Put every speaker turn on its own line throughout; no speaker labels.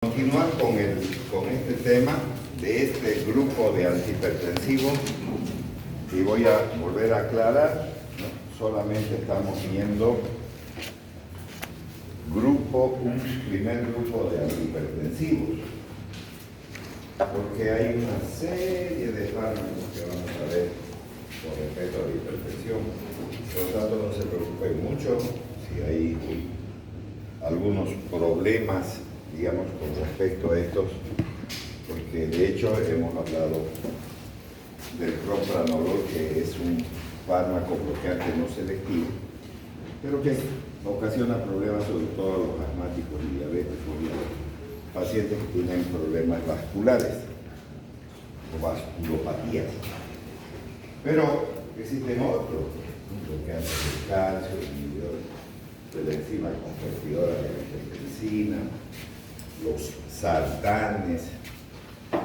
Continuar con este tema de este grupo de antihipertensivos, y voy a volver a aclarar, ¿no? Solamente estamos viendo un primer grupo de antihipertensivos, porque hay una serie de fármacos que vamos a ver con respecto a la hipertensión. Por lo tanto, no se preocupen mucho si hay algunos problemas, digamos, con respecto a estos, porque de hecho hemos hablado del propranolol, que es un fármaco bloqueante no selectivo, pero que ocasiona problemas sobre todo a los asmáticos y diabéticos y a los pacientes que tienen problemas vasculares o vasculopatías. Pero existen otros, bloqueantes del calcio, inhibidores de la enzima convertidora de la angiotensina, los sartanes,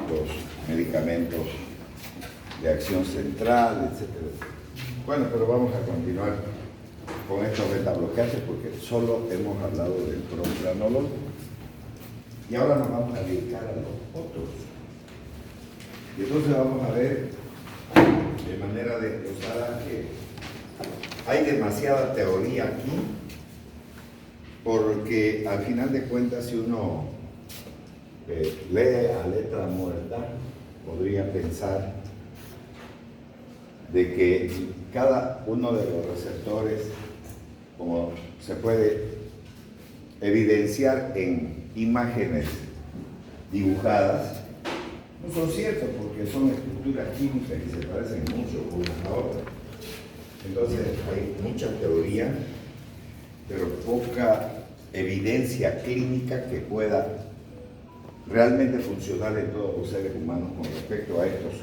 los medicamentos de acción central, etc. Bueno, pero vamos a continuar con estos beta bloqueantes porque solo hemos hablado del propranolol y ahora nos vamos a dedicar a los otros. Y entonces vamos a ver de manera desglosada que hay demasiada teoría aquí, porque al final de cuentas, si uno lee a letra muerta, podría pensar de que cada uno de los receptores, como se puede evidenciar en imágenes dibujadas, no son ciertos porque son estructuras químicas y se parecen mucho unas a otras. Entonces hay mucha teoría, pero poca evidencia clínica que pueda realmente funcionar en todos los seres humanos con respecto a estos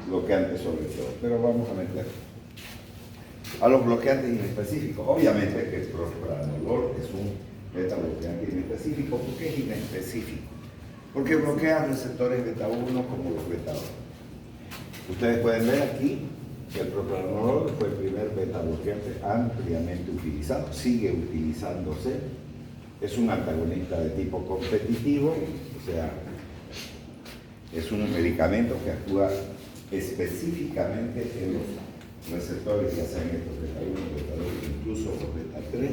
bloqueantes sobre todo. Pero vamos a meter a los bloqueantes inespecíficos. Obviamente que el propranolol es un beta bloqueante inespecífico. ¿Por qué es inespecífico? Porque bloquea receptores beta 1 como los beta 2. Ustedes pueden ver aquí que el propranolol fue el primer beta bloqueante ampliamente utilizado, sigue utilizándose, es un antagonista de tipo competitivo, o sea, es un medicamento que actúa específicamente en los receptores, ya sean estos beta 1, beta 2, incluso los beta 3,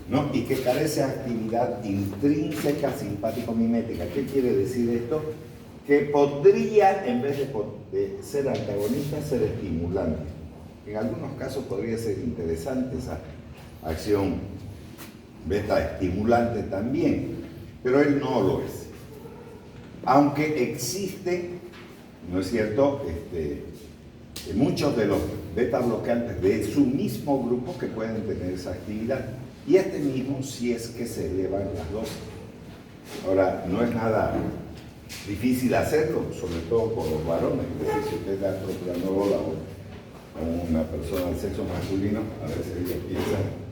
¿no? Y que carece de actividad intrínseca simpático-mimética. ¿Qué quiere decir esto? Que podría, en vez de ser antagonista, ser estimulante. En algunos casos podría ser interesante esa acción beta estimulante también, pero él no lo es. Aunque existen, ¿no es cierto?, muchos de los beta bloqueantes de su mismo grupo que pueden tener esa actividad. Y este mismo si es que se elevan las dosis. Ahora, no es nada difícil hacerlo, sobre todo por los varones. Es decir, si usted da propranolol a una persona del sexo masculino, a veces ellos piensan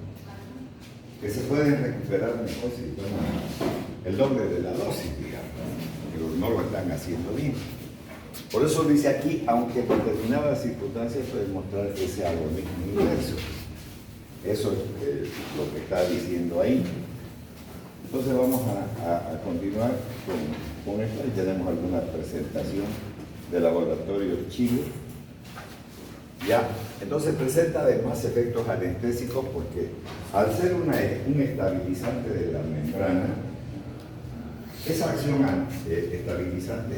que se pueden recuperar mejor si toman el doble de la dosis, digamos, pero no lo están haciendo bien. Por eso dice aquí, aunque en determinadas circunstancias puede mostrar ese agonismo inverso. Eso es lo que está diciendo ahí. Entonces vamos a continuar con esto y tenemos alguna presentación del laboratorio Chile. Ya, entonces presenta además efectos anestésicos porque al ser un estabilizante de la membrana, esa acción estabilizante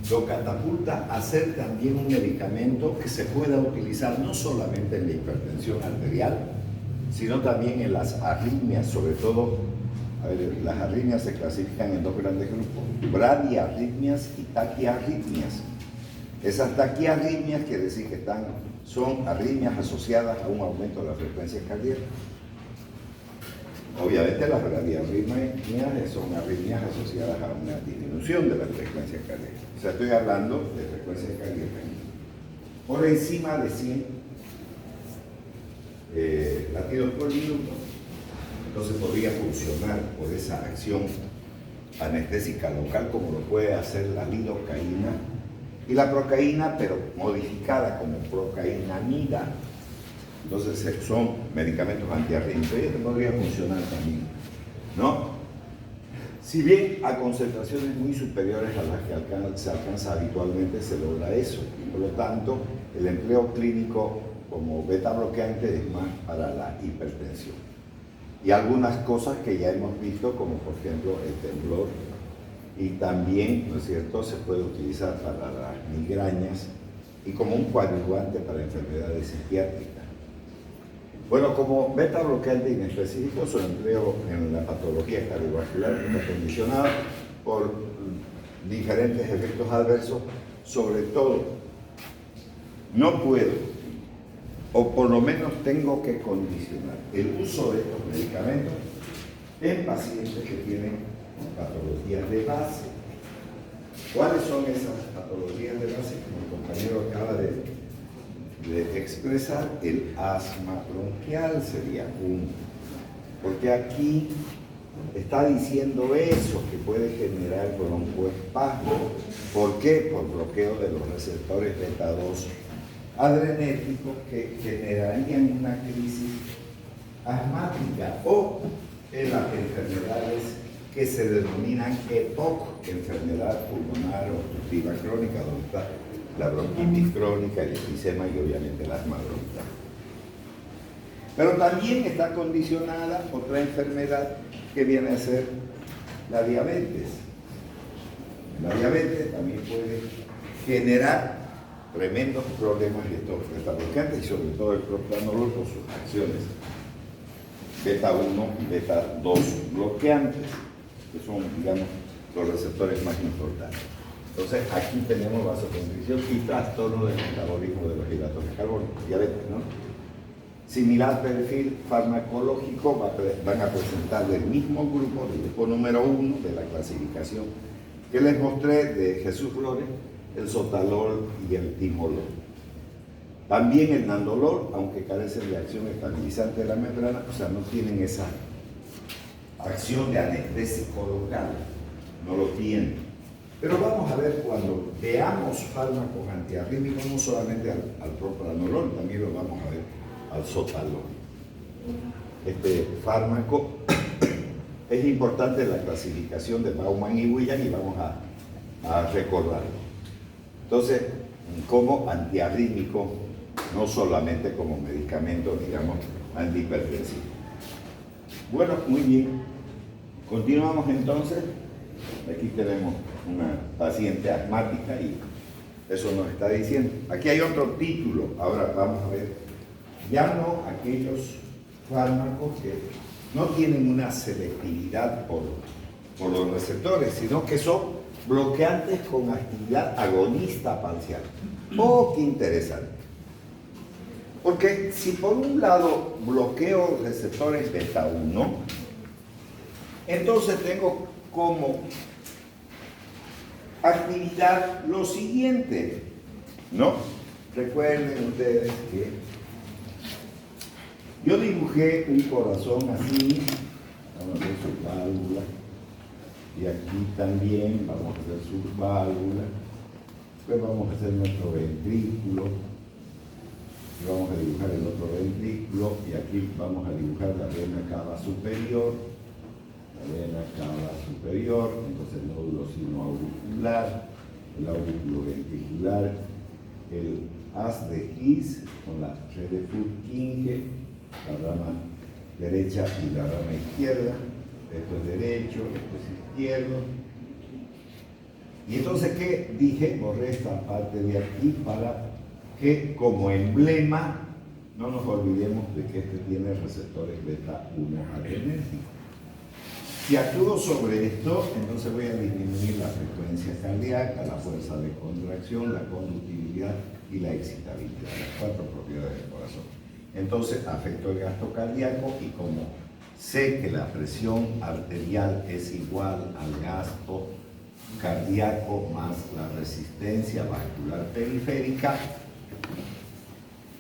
lo catapulta a ser también un medicamento que se pueda utilizar no solamente en la hipertensión arterial, sino también en las arritmias, sobre todo. A ver, las arritmias se clasifican en dos grandes grupos: bradiarritmias y taquiarritmias. Esas taquiarritmias quiere decir que son arritmias asociadas a un aumento de la frecuencia cardíaca. Obviamente las bradiarritmias son arritmias asociadas a una disminución de la frecuencia cardíaca. O sea, estoy hablando de frecuencia cardíaca por encima de 100 latidos por minuto. Entonces podría funcionar por esa acción anestésica local como lo puede hacer la lidocaína y la procaína, pero modificada como procainamida. Entonces son medicamentos antiarrítmicos y esto podría funcionar también, ¿no? Si bien a concentraciones muy superiores a las que se alcanza habitualmente, se logra eso. Por lo tanto, el empleo clínico como beta bloqueante es más para la hipertensión. Y algunas cosas que ya hemos visto, como por ejemplo el temblor, y también, ¿no es cierto?, se puede utilizar para las migrañas y como un coadyuvante para enfermedades psiquiátricas. Bueno, como beta bloqueante inespecífico, su empleo en la patología cardiovascular está condicionado por diferentes efectos adversos, sobre todo, no puedo, o por lo menos tengo que condicionar el uso de estos medicamentos en pacientes que tienen patologías de base. ¿Cuáles son esas patologías de base? Como el compañero acaba de expresar, el asma bronquial sería uno. Porque aquí está diciendo eso, que puede generar broncoespasmo. ¿Por qué? Por bloqueo de los receptores beta 2 adrenérgicos que generarían una crisis asmática o en las enfermedades que se denominan EPOC, enfermedad pulmonar obstructiva crónica, donde está la bronquitis crónica, el enfisema y obviamente el asma bronquial. Pero también está condicionada otra enfermedad que viene a ser la diabetes. La diabetes también puede generar tremendos problemas de estos beta bloqueantes y sobre todo el propranolol por sus acciones beta 1 y beta 2 bloqueantes, que son, digamos, los receptores más importantes. Entonces, aquí tenemos vasoconstricción y trastorno del metabolismo de los hidratos de carbono, diabetes, ¿no? Similar perfil farmacológico van a presentar del mismo grupo, del grupo número 1 de la clasificación que les mostré de Jesús Flores, el sotalol y el timolol. También el nandolol, aunque carecen de acción estabilizante de la membrana, o sea, no tienen esa acción de anestésico local, no lo tienen. Pero vamos a ver cuando veamos fármacos antiarrítmicos, no solamente al propranolol, también lo vamos a ver al sotalol. Este fármaco es importante en la clasificación de Baumann y Williams y vamos a recordarlo. Entonces, como antiarrítmico, no solamente como medicamento, digamos, antihipertensivo. Bueno, muy bien. Continuamos entonces. Aquí tenemos una paciente asmática y eso nos está diciendo. Aquí hay otro título. Ahora vamos a ver. Ya no aquellos fármacos que no tienen una selectividad por los receptores, sino que son bloqueantes con actividad agonista parcial. ¡Oh, qué interesante! Porque si por un lado bloqueo receptores beta 1, entonces tengo como actividad lo siguiente, ¿no? Recuerden ustedes que yo dibujé un corazón así, vamos a hacer su válvula, y aquí también vamos a hacer sus válvulas, después vamos a hacer nuestro ventrículo, y vamos a dibujar el otro ventrículo, y aquí vamos a dibujar la vena cava superior, entonces el nódulo sinoauricular, el aurículo ventricular, el haz de His con la red de Purkinje, la rama derecha y la rama izquierda, esto es derecho, esto es izquierdo. Y entonces, ¿qué dije? Borré esta parte de aquí para que como emblema no nos olvidemos de que este tiene receptores beta 1 adrenérgicos. Si actúo sobre esto, entonces voy a disminuir la frecuencia cardíaca, la fuerza de contracción, la conductividad y la excitabilidad, las 4 propiedades del corazón. Entonces afecto el gasto cardíaco y como sé que la presión arterial es igual al gasto cardíaco más la resistencia vascular periférica,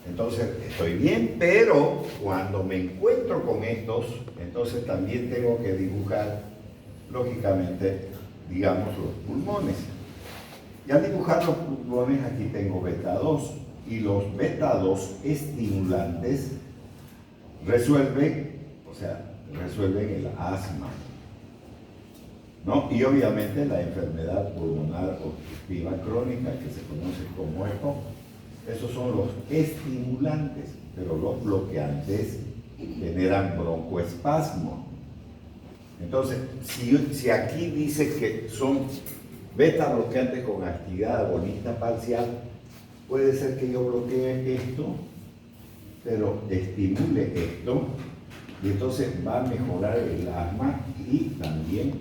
entonces estoy bien, pero cuando me encuentro con estos, entonces también tengo que dibujar, lógicamente, digamos, los pulmones. Y al dibujar los pulmones, aquí tengo beta 2, y los beta 2 estimulantes resuelven el asma. ¿no? Y obviamente la enfermedad pulmonar obstructiva crónica, que se conoce como EPOC. Esos son los estimulantes, pero los bloqueantes generan broncoespasmo. Entonces, si aquí dice que son beta bloqueantes con actividad agonista parcial, puede ser que yo bloquee esto, pero estimule esto, y entonces va a mejorar el asma y también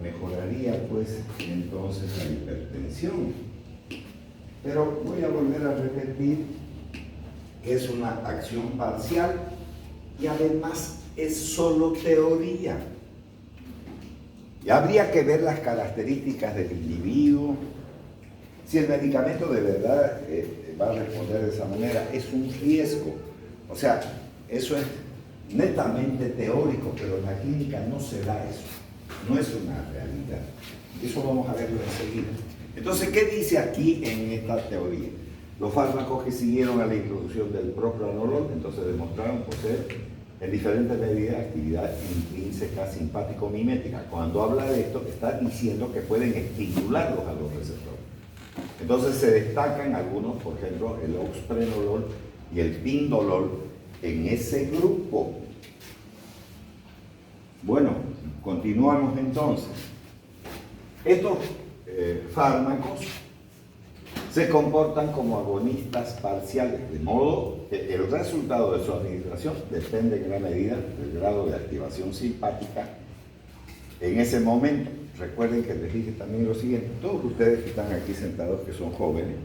mejoraría pues entonces la hipertensión. Pero voy a volver a repetir que es una acción parcial y además es solo teoría. Y habría que ver las características del individuo. Si el medicamento de verdad va a responder de esa manera, es un riesgo. O sea, eso es netamente teórico, pero en la clínica no se da eso. No es una realidad. Eso vamos a verlo enseguida. Entonces, ¿qué dice aquí en esta teoría? Los fármacos que siguieron a la introducción del propranolol, entonces demostraron poseer en diferentes medidas actividad intrínseca simpático-mimética. Cuando habla de esto, está diciendo que pueden estimularlos a los receptores. Entonces se destacan algunos, por ejemplo, el oxprenolol y el pindolol en ese grupo. Bueno, continuamos entonces. Estos fármacos se comportan como agonistas parciales, de modo que el resultado de su administración depende en gran medida del grado de activación simpática en ese momento. Recuerden que les dije también lo siguiente: todos ustedes que están aquí sentados, que son jóvenes,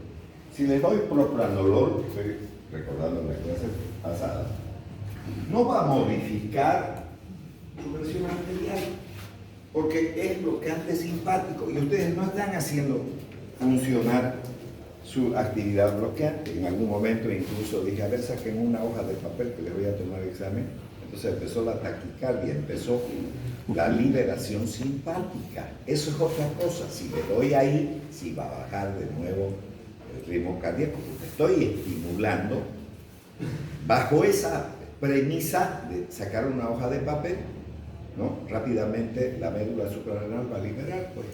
si les doy propranolol, estoy recordando las clases pasadas, no va a modificar su presión arterial, porque es bloqueante simpático y ustedes no están haciendo funcionar su actividad bloqueante. En algún momento incluso dije, a ver, saquen una hoja de papel que les voy a tomar examen. Entonces empezó la taquicardia, empezó la liberación simpática. Eso es otra cosa. Si le doy ahí, si va a bajar de nuevo el ritmo cardíaco, porque estoy estimulando bajo esa premisa de sacar una hoja de papel, ¿no? Rápidamente la médula suprarrenal va a liberar pues,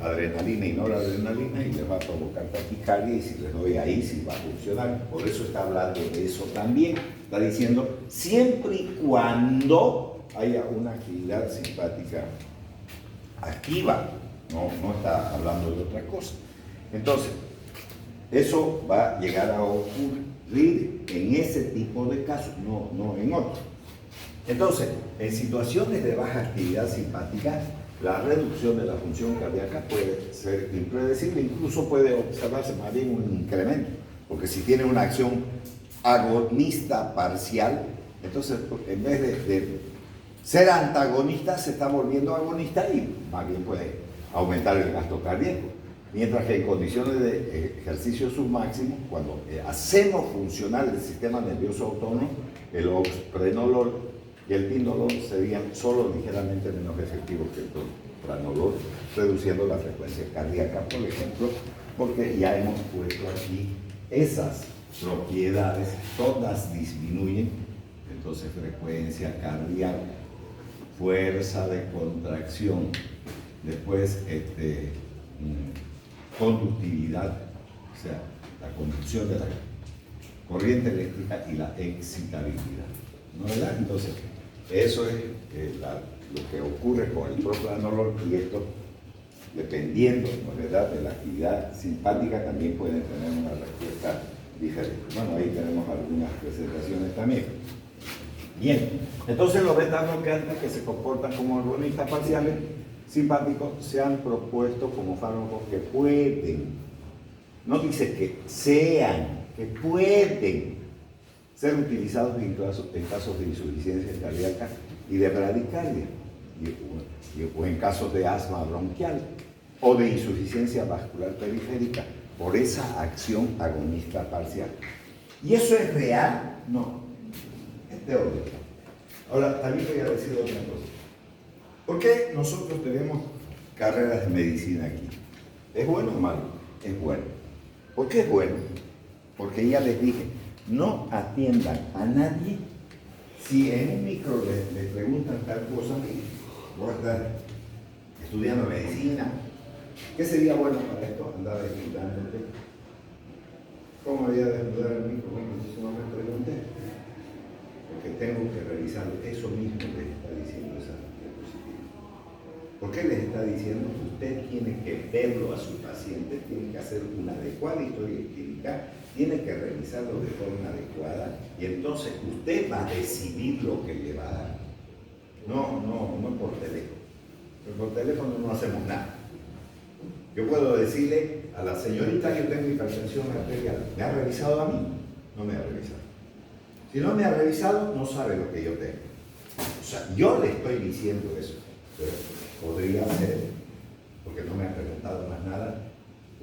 adrenalina y noradrenalina y les va a provocar taquicardia, y si les doy ahí sí va a funcionar. Por eso está hablando de eso también. Está diciendo siempre y cuando haya una actividad simpática activa, no está hablando de otra cosa. Entonces, eso va a llegar a ocurrir en ese tipo de casos, no en otros. Entonces, en situaciones de baja actividad simpática, la reducción de la función cardíaca puede ser impredecible, incluso puede observarse más bien un incremento, porque si tiene una acción agonista parcial, entonces en vez de ser antagonista se está volviendo agonista y más bien puede aumentar el gasto cardíaco. Mientras que en condiciones de ejercicio submáximo, cuando hacemos funcionar el sistema nervioso autónomo, el oxprenolol y el pindolol serían solo ligeramente menos efectivos que el propranolol, reduciendo la frecuencia cardíaca, por ejemplo, porque ya hemos puesto aquí esas propiedades, todas disminuyen, entonces frecuencia cardíaca, fuerza de contracción, después conductividad, o sea, la conducción de la corriente eléctrica y la excitabilidad, ¿no es verdad? Entonces, eso es lo que ocurre con el propranolol, y esto, dependiendo, ¿no es verdad?, de la actividad simpática, también pueden tener una respuesta diferente. Bueno, ahí tenemos algunas presentaciones también. Bien, entonces los beta bloqueantes que se comportan como agonistas parciales simpáticos se han propuesto como fármacos que pueden, no dice que sean, que pueden ser utilizados en casos de insuficiencia cardíaca y de bradicardia, o en casos de asma bronquial o de insuficiencia vascular periférica, por esa acción agonista parcial. ¿Y eso es real? No, es teórico. Ahora, también voy a decir otra cosa. ¿Por qué nosotros tenemos carreras de medicina aquí? ¿Es bueno o malo? Es bueno. ¿Por qué es bueno? Porque ya les dije, no atiendan a nadie si en un micro les preguntan tal cosa, vos estás estudiando medicina. ¿Qué sería bueno para esto? Andar desnudándote. ¿Cómo había de desnudar el micro? Bueno, yo no me pregunté. Porque tengo que revisar eso mismo que les está diciendo esa diapositiva. ¿Por qué les está diciendo que usted tiene que verlo a su paciente, tiene que hacer una adecuada historia clínica, tiene que revisarlo de forma adecuada y entonces usted va a decidir lo que le va a dar? No por teléfono. Pero por teléfono no hacemos nada. Yo puedo decirle a la señorita, yo tengo hipertensión arterial. ¿Me ha revisado a mí? No me ha revisado. Si no me ha revisado, no sabe lo que yo tengo. O sea, yo le estoy diciendo eso. Pero podría ser, porque no me ha preguntado más nada.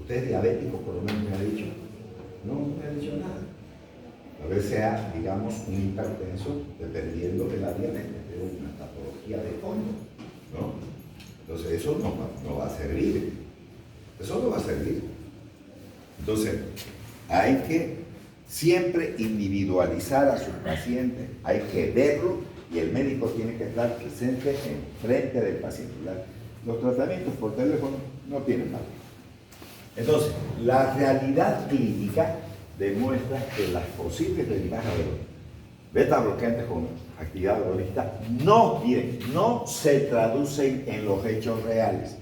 ¿Usted es diabético? Por lo menos me ha dicho. No me ha dicho nada. A veces sea, digamos, un hipertenso, dependiendo de la diabetes, de una patología de fondo, ¿no? Entonces eso no va a servir. Eso no va a servir. Entonces, hay que siempre individualizar a su paciente, hay que verlo y el médico tiene que estar presente en frente del paciente. Los tratamientos por teléfono no tienen nada. Entonces, la realidad clínica demuestra que las posibles ventajas de los beta bloqueantes con actividad agonista no se traducen en los hechos reales.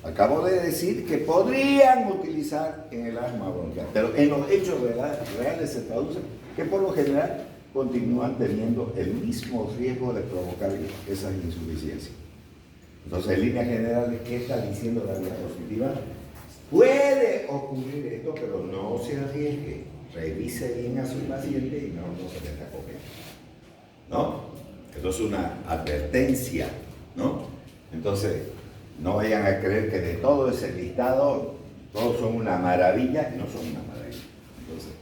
Acabo de decir que podrían utilizar en el asma bronquial, pero en los hechos reales se traducen que por lo general continúan teniendo el mismo riesgo de provocar esas insuficiencias. Entonces, en líneas generales, ¿qué está diciendo la diapositiva? Puede ocurrir esto, pero no se arriesgue. Revise bien a su paciente y no se meta con él. ¿No? Esto es una advertencia, ¿no? Entonces, no vayan a creer que de todo ese listado todos son una maravilla y no son una maravilla. Entonces,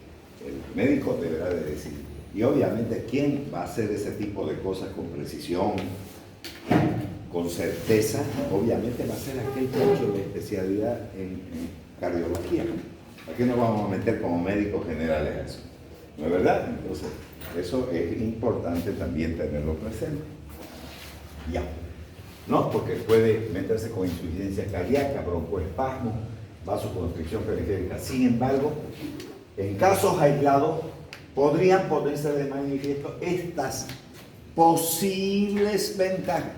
el médico deberá de decir. Y obviamente, ¿quién va a hacer ese tipo de cosas con precisión, con certeza? Obviamente va a ser aquel que ha hecho la especialidad en cardiología. Aquí nos vamos a meter como médicos generales a eso. ¿No es verdad? Entonces, eso es importante también tenerlo presente. Ya. No, porque puede meterse con insuficiencia cardíaca, broncoespasmo, vasoconstricción periférica. Sin embargo, en casos aislados, podrían ponerse de manifiesto estas posibles ventajas.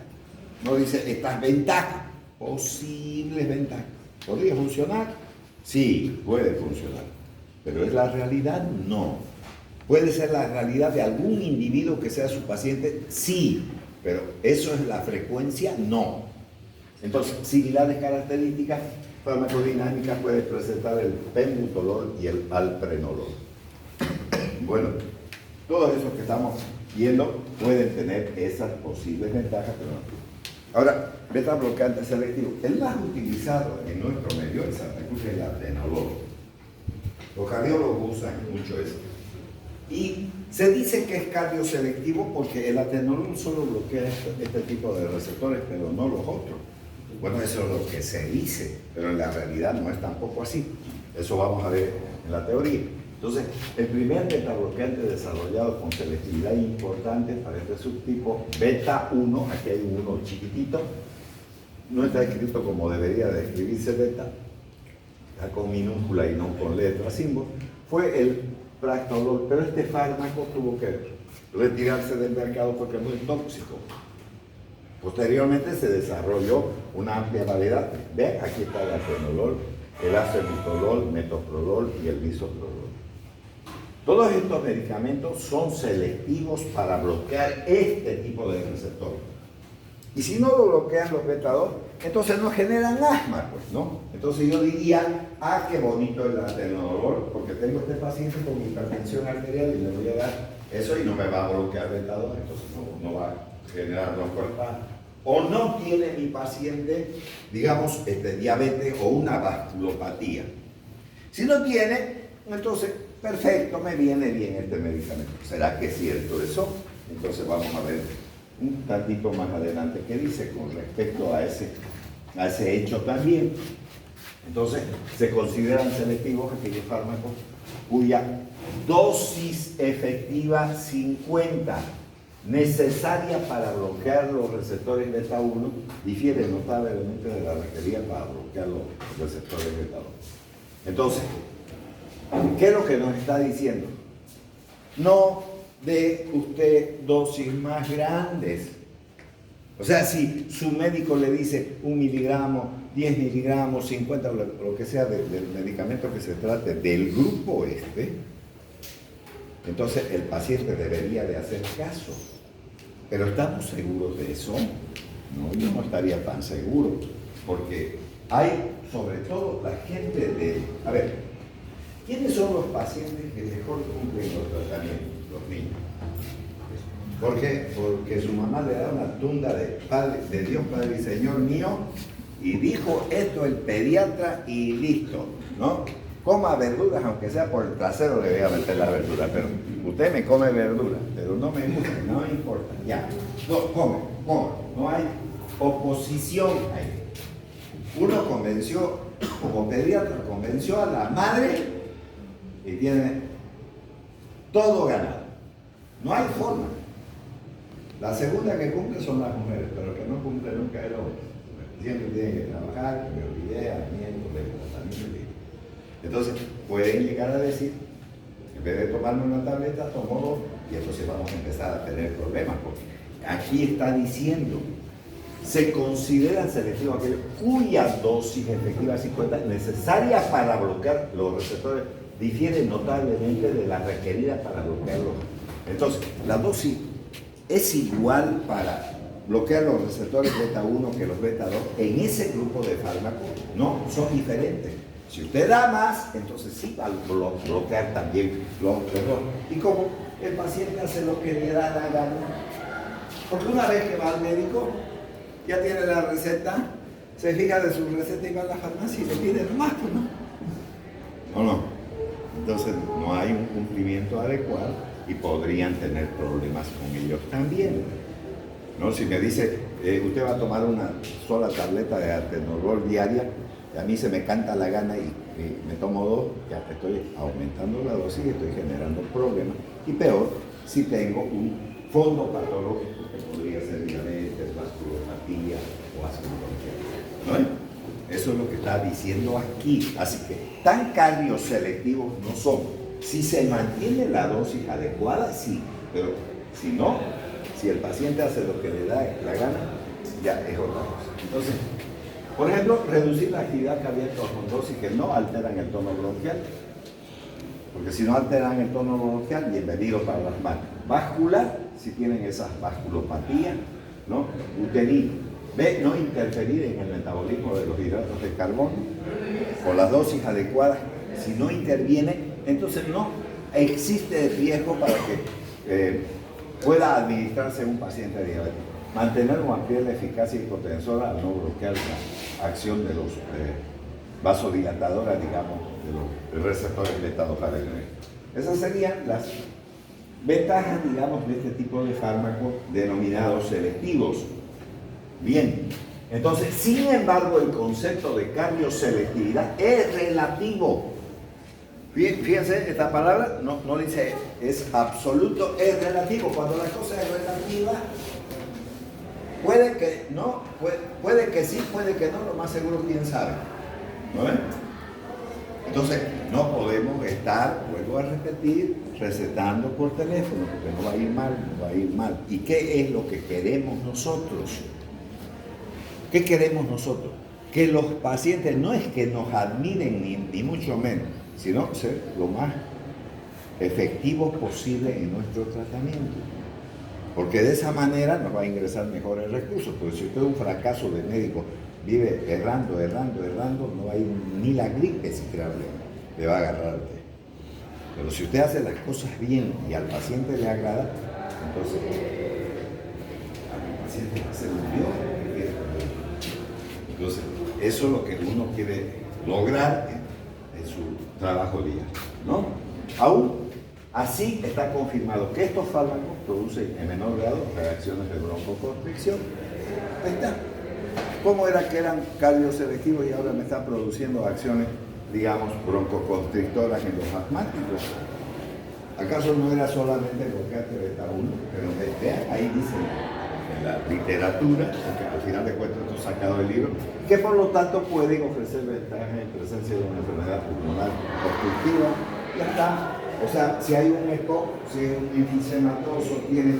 No dice estas ventajas, posibles ventajas. ¿Podría funcionar? Sí, puede funcionar. ¿Pero es la realidad? No. ¿Puede ser la realidad de algún individuo que sea su paciente? Sí. Pero ¿eso es la frecuencia? No. Entonces, similares características farmacodinámicas puede presentar el penbutalol y el alprenolol. Bueno, todos esos que estamos viendo pueden tener esas posibles ventajas, pero no. Ahora, beta bloqueante selectivo. El más utilizado en nuestro medio en Santa Cruz es el atenolol. Los cardiólogos usan mucho eso. Y se dice que es cardioselectivo porque el atenolol solo bloquea este tipo de receptores, pero no los otros. Bueno, eso es lo que se dice, pero en la realidad no es tampoco así. Eso vamos a ver en la teoría. Entonces, el primer beta bloqueante desarrollado con selectividad importante para este subtipo, beta 1, aquí hay un 1 chiquitito, no está escrito como debería de escribirse beta, está con minúscula y no con letra símbolo, fue el practolol, pero este fármaco tuvo que retirarse del mercado porque es muy tóxico. Posteriormente se desarrolló una amplia variedad. Ve, aquí está el atenolol, el acebutolol, metoprolol y el bisoprolol. Todos estos medicamentos son selectivos para bloquear este tipo de receptor. Y si no lo bloquean los beta 2, entonces no generan asma, pues, ¿no? Entonces yo diría, qué bonito el atenolol, porque tengo este paciente con hipertensión arterial y le voy a dar eso y no me va a bloquear beta 2, entonces no va a generar broncoespasmo. O no tiene mi paciente, digamos, diabetes o una vasculopatía. Si no tiene, entonces, perfecto, me viene bien este medicamento. ¿Será que es cierto eso? Entonces vamos a ver un tantito más adelante qué dice con respecto a ese hecho también. Entonces, se consideran selectivos aquellos fármacos cuya dosis efectiva 50 necesaria para bloquear los receptores beta 1 difiere notablemente de la requerida para bloquear los receptores beta 2. Entonces, ¿qué es lo que nos está diciendo? No dé usted dosis más grandes. O sea, si su médico le dice 1 miligramo, 10 miligramos, 50, lo que sea del medicamento que se trate del grupo entonces el paciente debería de hacer caso. Pero ¿estamos seguros de eso? No, yo no estaría tan seguro, porque hay, sobre todo, la gente de... A ver, ¿quiénes son los pacientes que mejor cumplen los tratamientos? Los niños. ¿Por qué? Porque su mamá le da una tunda de Dios Padre y Señor mío, y dijo esto el pediatra y listo, ¿no? Coma verduras, aunque sea por el trasero le voy a meter la verdura, pero usted me come verdura, pero no me gusta, no me importa, ya. No, come, no hay oposición ahí. Uno convenció, como pediatra, convenció a la madre y tiene todo ganado. No hay forma. La segunda que cumple son las mujeres, pero que no cumple nunca es el hombre. Siempre tienen que trabajar, prioridad, tratamiento. Entonces, pueden llegar a decir, en vez de tomarme una tableta, tomo 2, y entonces vamos a empezar a tener problemas, porque aquí está diciendo, se consideran selectivos aquellos cuya dosis efectiva 50 necesaria para bloquear los receptores difiere notablemente de la requerida para bloquearlos. Entonces, la dosis es igual para bloquear los receptores beta 1 que los beta 2 en ese grupo de fármacos, no, son diferentes. Si usted da más, entonces sí va a bloquear también los dos. Y como el paciente hace lo que le da la gana, porque una vez que va al médico, ya tiene la receta, se fija de su receta y va a la farmacia y le pide más, pues no. No. Entonces no hay un cumplimiento adecuado y podrían tener problemas con ellos también. ¿No? Si me dice, usted va a tomar una sola tableta de atenolol diaria, y a mí se me canta la gana y me tomo 2, ya estoy aumentando la dosis y estoy generando problemas. Y peor, si tengo un fondo patológico que podría ser diabetes, vasculopatía o ácido bronquial. ¿No? Eso es lo que está diciendo aquí. Así que tan cardioselectivos no son. Si se mantiene la dosis adecuada, sí, pero si no, si el paciente hace lo que le da la gana, ya es otra cosa. Entonces, por ejemplo, reducir la actividad cardíaca con dosis que no alteran el tono bronquial, porque si no alteran el tono bronquial, bienvenido para las manos. Vascular, si tienen esas vasculopatías, ¿no? Uterino. B, no interferir en el metabolismo de los hidratos de carbono, con las dosis adecuadas. Si no interviene, entonces no existe riesgo para que pueda administrarse un paciente diabético. Mantener o ampliar la eficacia hipotensora al no bloquear la acción de los vasodilatadores, digamos, de los receptores beta-2 adrenérgicos. Esas serían las ventajas, digamos, de este tipo de fármacos denominados selectivos. Bien, entonces, sin embargo, el concepto de cardioselectividad es relativo. Fíjense, esta palabra no dice es absoluto, es relativo. Cuando la cosa es relativa, puede que no, puede que sí, puede que no, lo más seguro quién sabe. ¿No ven? Entonces, no podemos estar, vuelvo a repetir, recetando por teléfono, porque no va a ir mal, no va a ir mal. ¿Y qué es lo que queremos nosotros? ¿Qué queremos nosotros? Que los pacientes no es que nos admiren ni mucho menos, sino ser lo más efectivos posible en nuestro tratamiento. Porque de esa manera nos va a ingresar mejores recursos. Porque si usted es un fracaso de médico, vive errando, no va a ir ni la gripe siquiera le va a agarrar a usted. Pero si usted hace las cosas bien y al paciente le agrada, entonces al paciente va a ser un Dios. Entonces, eso es lo que uno quiere lograr en su trabajo diario, ¿no? Aún así está confirmado que estos fármacos producen en menor grado reacciones de broncoconstricción. Ahí está. ¿Cómo era que eran cardioselectivos y ahora me están produciendo acciones, digamos, broncoconstrictoras en los asmáticos? ¿Acaso no era solamente el bloqueante beta 1? Pero vean, ahí dice en la literatura, porque al final de cuentas esto sacado del libro, que por lo tanto pueden ofrecer ventajas en presencia de una enfermedad pulmonar obstructiva. Ya está. O sea, si hay un ECO, si es un enfisema-matoso, tiene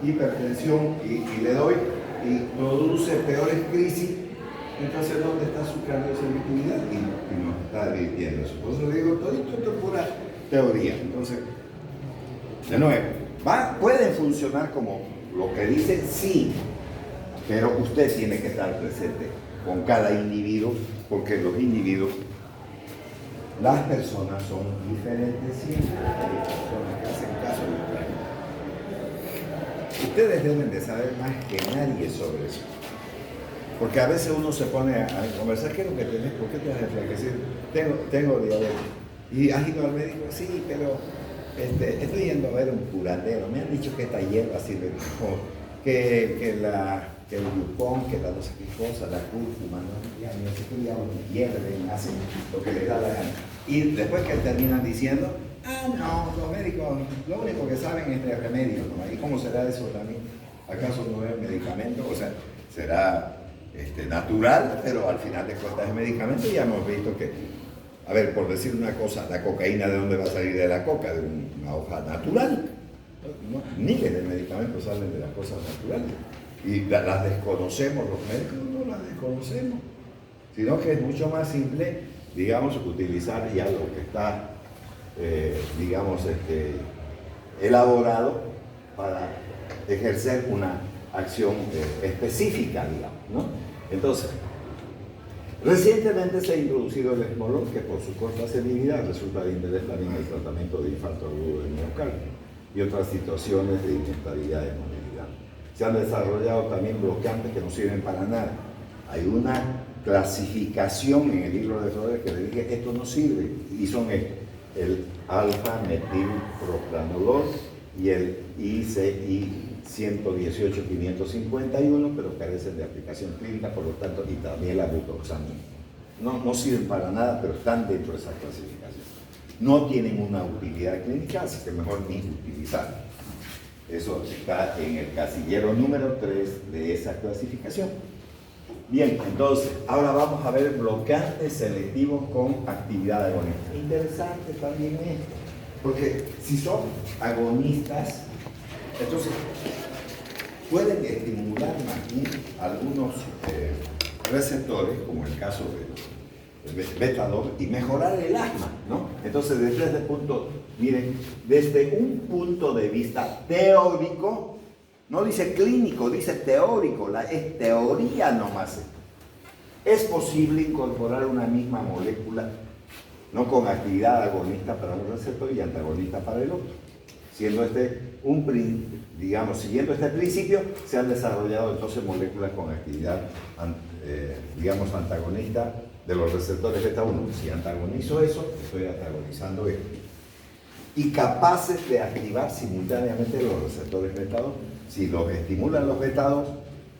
hipertensión y le doy y produce peores crisis, entonces ¿dónde está su cardioselectividad? Y no está divirtiendo eso. Por eso le digo, todo esto es pura teoría. Entonces, de nuevo, pueden funcionar como lo que dice, sí, pero usted tiene que estar presente con cada individuo, porque los individuos, las personas son diferentes siempre. Hay personas que hacen caso de los. Ustedes deben de saber más que nadie sobre eso. Porque a veces uno se pone a conversar, ¿qué es lo que tenés? ¿Por qué te has enflaquecido? Tengo diabetes. ¿Y has ido al médico? Sí, pero estoy yendo a ver un curandero. Me han dicho que esta hierba sirve mejor, que el glucón, que la no sé qué cosa, la cúrcuma, ¿no? Ya, no sé qué diablos, hierven, hacen lo que les da la gana. Y después que terminan diciendo, no, los médicos lo único que saben es de remedio, ¿no? ¿Y cómo será eso también? ¿Acaso no es medicamento? O sea, será natural, pero al final de cuentas es medicamento. Y ya hemos visto que, a ver, por decir una cosa, la cocaína, ¿de dónde va a salir? De la coca, de una hoja natural. ¿No? Miles de medicamentos salen de las cosas naturales. Y las desconocemos, los médicos no las desconocemos, sino que es mucho más simple, digamos, utilizar ya lo que está, digamos, elaborado para ejercer una acción específica, digamos, ¿no? Entonces, recientemente se ha introducido el esmolol, que por su corta selectividad resulta de interés también en el tratamiento de infarto agudo del miocardio y otras situaciones de inestabilidad de movilidad. Se han desarrollado también bloqueantes que no sirven para nada. Hay una clasificación en el libro de Flores que le dije, esto no sirve, y son el alfa-metilpropranolol y el ICI 118-551, pero carecen de aplicación clínica, por lo tanto, y también la butoxamina. No sirven para nada, pero están dentro de esa clasificación. No tienen una utilidad clínica, así que mejor ni utilizar. Eso está en el casillero número 3 de esa clasificación. Bien, entonces, ahora vamos a ver bloqueantes selectivos con actividad agonista. Interesante también esto, porque si son agonistas, entonces pueden estimular más bien algunos receptores, como el caso de beta 2, y mejorar el asma, ¿no? Entonces, desde este punto, miren, desde un punto de vista teórico, no dice clínico, dice teórico, es teoría nomás. Es posible incorporar una misma molécula, no con actividad agonista para un receptor y antagonista para el otro. Siendo siguiendo este principio, se han desarrollado entonces moléculas con actividad, antagonista de los receptores beta 1. Si antagonizo eso, estoy antagonizando esto. Y capaces de activar simultáneamente los receptores beta 2. Si los estimulan los beta 2,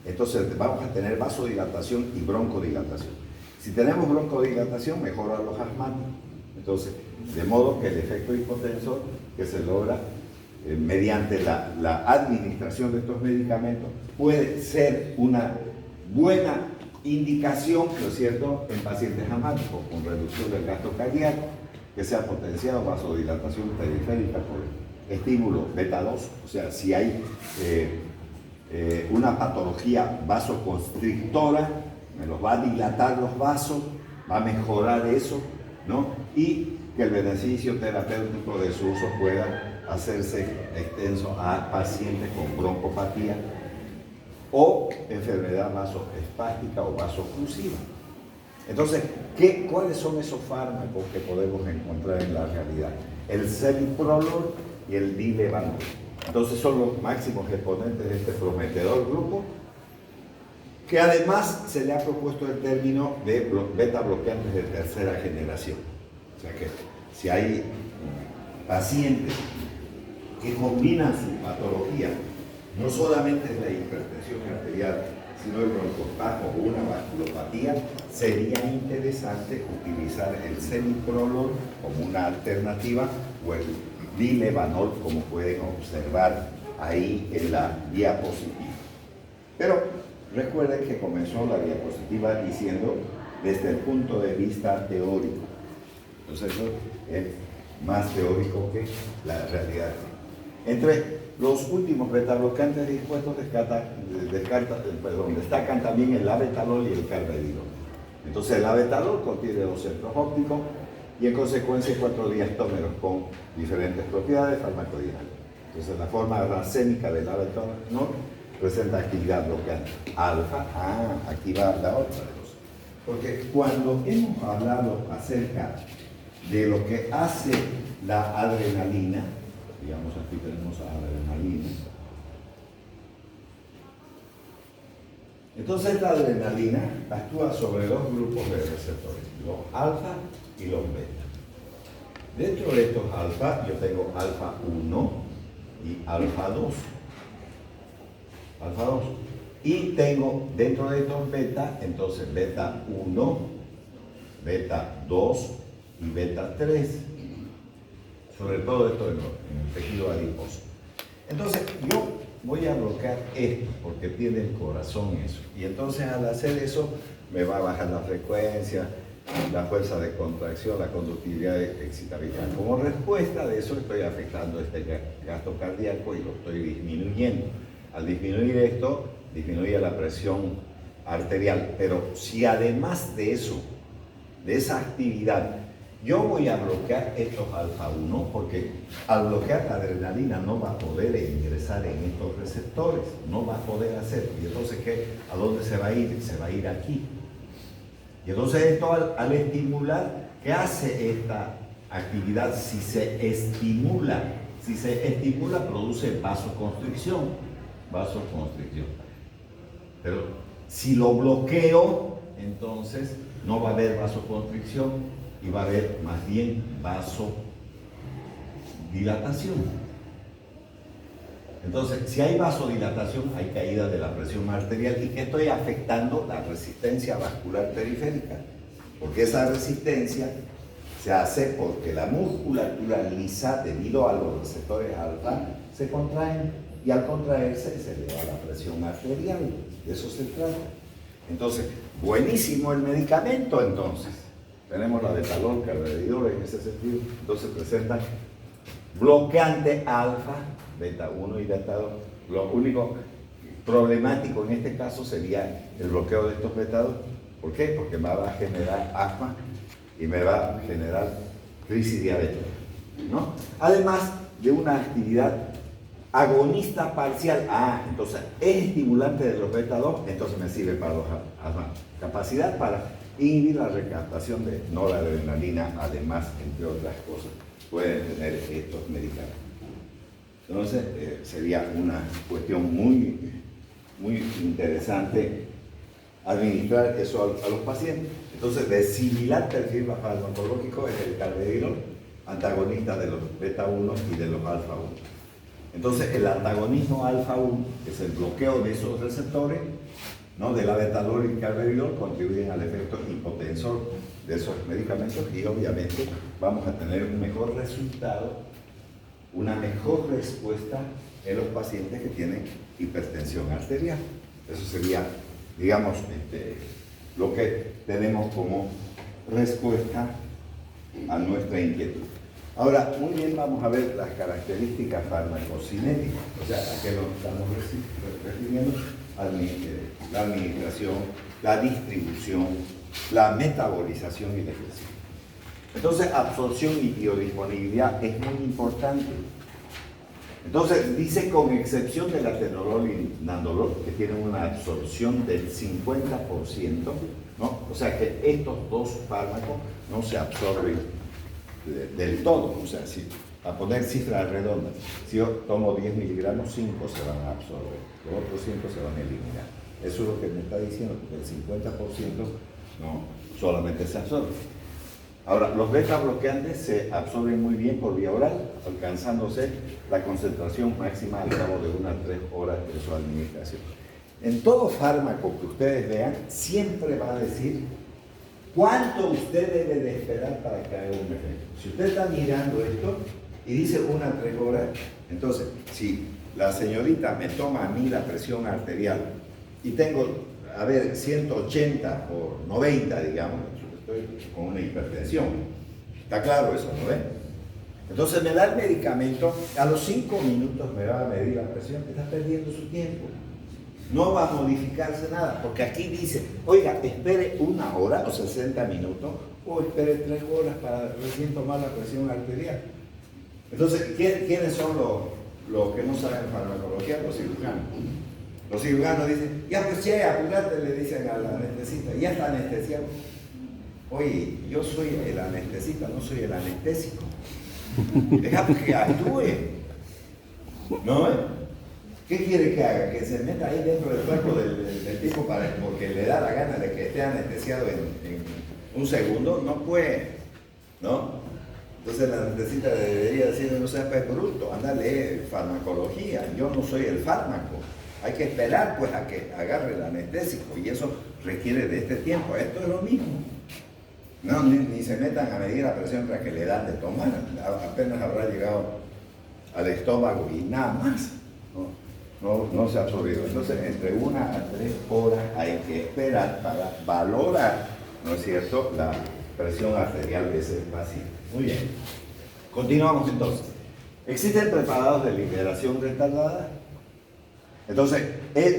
entonces vamos a tener vasodilatación y broncodilatación. Si tenemos broncodilatación, mejora los asmáticos. Entonces, de modo que el efecto hipotensor que se logra mediante la administración de estos medicamentos puede ser una buena indicación, ¿no es cierto?, en pacientes asmáticos con reducción del gasto cardíaco, que sea potenciado vasodilatación periférica por estímulo beta 2. O sea, si hay una patología vasoconstrictora, me los va a dilatar los vasos, va a mejorar eso, ¿no? Y que el beneficio terapéutico de su uso pueda hacerse extenso a pacientes con broncopatía o enfermedad vasoespástica o vasoclusiva. Entonces, ¿cuáles son esos fármacos que podemos encontrar en la realidad? El celiprolol y el dilevanol. Entonces son los máximos exponentes de este prometedor grupo, que además se le ha propuesto el término de beta bloqueantes de tercera generación. O sea que si hay pacientes que combinan su patología, no solamente es la hipertensión arterial, sino el broncoespasmo o una vasculopatía, sería interesante utilizar el celiprolol como una alternativa o el Dilevanol, como pueden observar ahí en la diapositiva. Pero recuerden que comenzó la diapositiva diciendo desde el punto de vista teórico. Entonces eso es más teórico que la realidad. Entre los últimos beta-bloqueantes dispuestos destacan también el labetalol y el carvedilol. Entonces el labetalol contiene 2 centros ópticos y en consecuencia 4 diastómeros con diferentes propiedades farmacodinámicas. Entonces la forma racémica del labetalol presenta actividad bloqueante alfa. Aquí va la otra cosa. Porque cuando hemos hablado acerca de lo que hace la adrenalina, digamos aquí tenemos adrenalina. Entonces la adrenalina actúa sobre 2 grupos de receptores, los alfa y los beta. Dentro de estos alfa yo tengo alfa 1 y alfa 2. Alfa 2. Y tengo dentro de estos beta, entonces beta 1, beta 2 y beta 3. Sobre todo esto en el tejido adiposo. Entonces yo voy a bloquear esto porque tiene el corazón eso. Y entonces al hacer eso me va a bajar la frecuencia, la fuerza de contracción, la conductividad de excitabilidad. Como respuesta de eso estoy afectando este gasto cardíaco y lo estoy disminuyendo. Al disminuir esto, disminuye la presión arterial. Pero si además de eso, de esa actividad, yo voy a bloquear estos alfa 1 porque al bloquear la adrenalina no va a poder ingresar en estos receptores, no va a poder hacerlo. Y entonces, ¿a dónde se va a ir? Se va a ir aquí. Y entonces esto al estimular, ¿qué hace esta actividad? Si se estimula produce vasoconstricción. Pero si lo bloqueo, entonces no va a haber vasoconstricción y va a haber más bien vasodilatación. Entonces, si hay vasodilatación, hay caída de la presión arterial y que estoy afectando la resistencia vascular periférica, porque esa resistencia se hace porque la musculatura lisa, debido a los receptores alfa, se contraen y al contraerse se eleva la presión arterial. De eso se trata. Entonces, buenísimo el medicamento entonces. Tenemos la betalol, carvedilol en ese sentido. Entonces presenta bloqueante alfa, beta 1 y beta 2. Lo único problemático en este caso sería el bloqueo de estos beta 2. ¿Por qué? Porque me va a generar asma y me va a generar crisis diabética, ¿no? Además de una actividad agonista parcial. Entonces es estimulante de los beta 2, entonces me sirve para los asma. Capacidad para inhibir la recaptación de noradrenalina, además, entre otras cosas, pueden tener estos medicamentos. Entonces, sería una cuestión muy interesante administrar eso a los pacientes. Entonces, de similar perfil farmacológico es el carvedilol, antagonista de los beta 1 y de los alfa 1. Entonces, el antagonismo alfa 1 es el bloqueo de esos receptores, ¿no? De la betalol y carvedilol contribuyen al efecto hipotensor de esos medicamentos y obviamente vamos a tener un mejor resultado, una mejor respuesta en los pacientes que tienen hipertensión arterial. Eso sería, digamos, lo que tenemos como respuesta a nuestra inquietud. Ahora, muy bien, vamos a ver las características farmacocinéticas, o sea, a qué nos estamos refiriendo. La administración, la distribución, la metabolización y la excreción. Entonces, absorción y biodisponibilidad es muy importante. Entonces, dice con excepción del atenolol y nandolol, que tienen una absorción del 50%, ¿no? O sea que estos dos fármacos no se absorben del todo. O sea, a poner cifras redondas, si yo tomo 10 miligramos, 5 se van a absorber, los otros 5 se van a eliminar. Eso es lo que me está diciendo, porque el 50% no solamente se absorbe. Ahora, los beta bloqueantes se absorben muy bien por vía oral, alcanzándose la concentración máxima al cabo de 1 a 3 horas de su administración. En todo fármaco que ustedes vean, siempre va a decir cuánto usted debe de esperar para que haga un efecto. Si usted está mirando esto y dice 1 a 3 horas, entonces, si la señorita me toma a mí la presión arterial y tengo, a ver, 180 por 90, digamos, estoy con una hipertensión. ¿Está claro eso, no ves? Entonces me da el medicamento, a los 5 minutos me va a medir la presión, está perdiendo su tiempo. No va a modificarse nada, porque aquí dice, oiga, espere 1 hora o 60 minutos, o espere 3 horas para recién tomar la presión arterial. Entonces, ¿quiénes son los que no saben farmacología? Los cirujanos. Los cirujanos dicen, ya pues che, apurate, le dicen al anestesista, ya está anestesiado. Oye, yo soy el anestesista, no soy el anestésico. Déjame que actúe. ¿No? ¿Qué quiere que haga? ¿Que se meta ahí dentro del cuerpo del tipo porque le da la gana de que esté anestesiado en un segundo? No puede, ¿no? Entonces la anestesista debería decir, no seas pues bruto, anda a leer farmacología, yo no soy el fármaco. Hay que esperar pues a que agarre el anestésico y eso requiere de este tiempo. Esto es lo mismo. No, ni se metan a medir la presión para que le dan de tomar, apenas habrá llegado al estómago y nada más. No se ha absorbido. Entonces, entre 1 a 3 horas hay que esperar para valorar, ¿no es cierto?, la presión arterial de ese paciente. Muy bien. Continuamos entonces. ¿Existen preparados de liberación retardada? Entonces,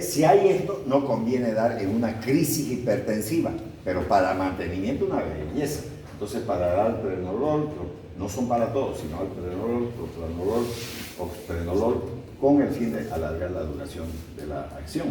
si hay esto, no conviene dar en una crisis hipertensiva, pero para mantenimiento una belleza. Entonces, para dar alprenolol, no son para todos, sino alprenolol, propranolol, oxprenolol, con el fin de alargar la duración de la acción.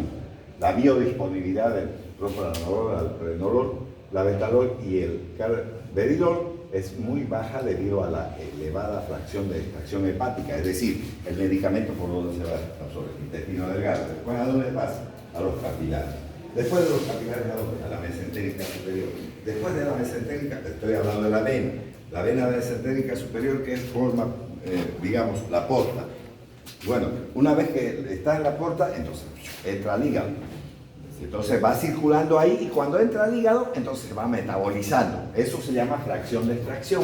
La biodisponibilidad del propranolol, alprenolol, la betalol y el carvedilol es muy baja debido a la elevada fracción de extracción hepática, es decir, el medicamento por donde se va a absorber, el intestino delgado. Después, ¿a dónde pasa? A los capilares. Después de los capilares, ¿a dónde? A la mesentérica superior. Después de la mesentérica, estoy hablando de la vena mesentérica superior que forma, digamos, la porta. Bueno, una vez que está en la porta, entonces entra al hígado. Entonces va circulando ahí y cuando entra al hígado, entonces se va metabolizando. Eso se llama fracción de extracción.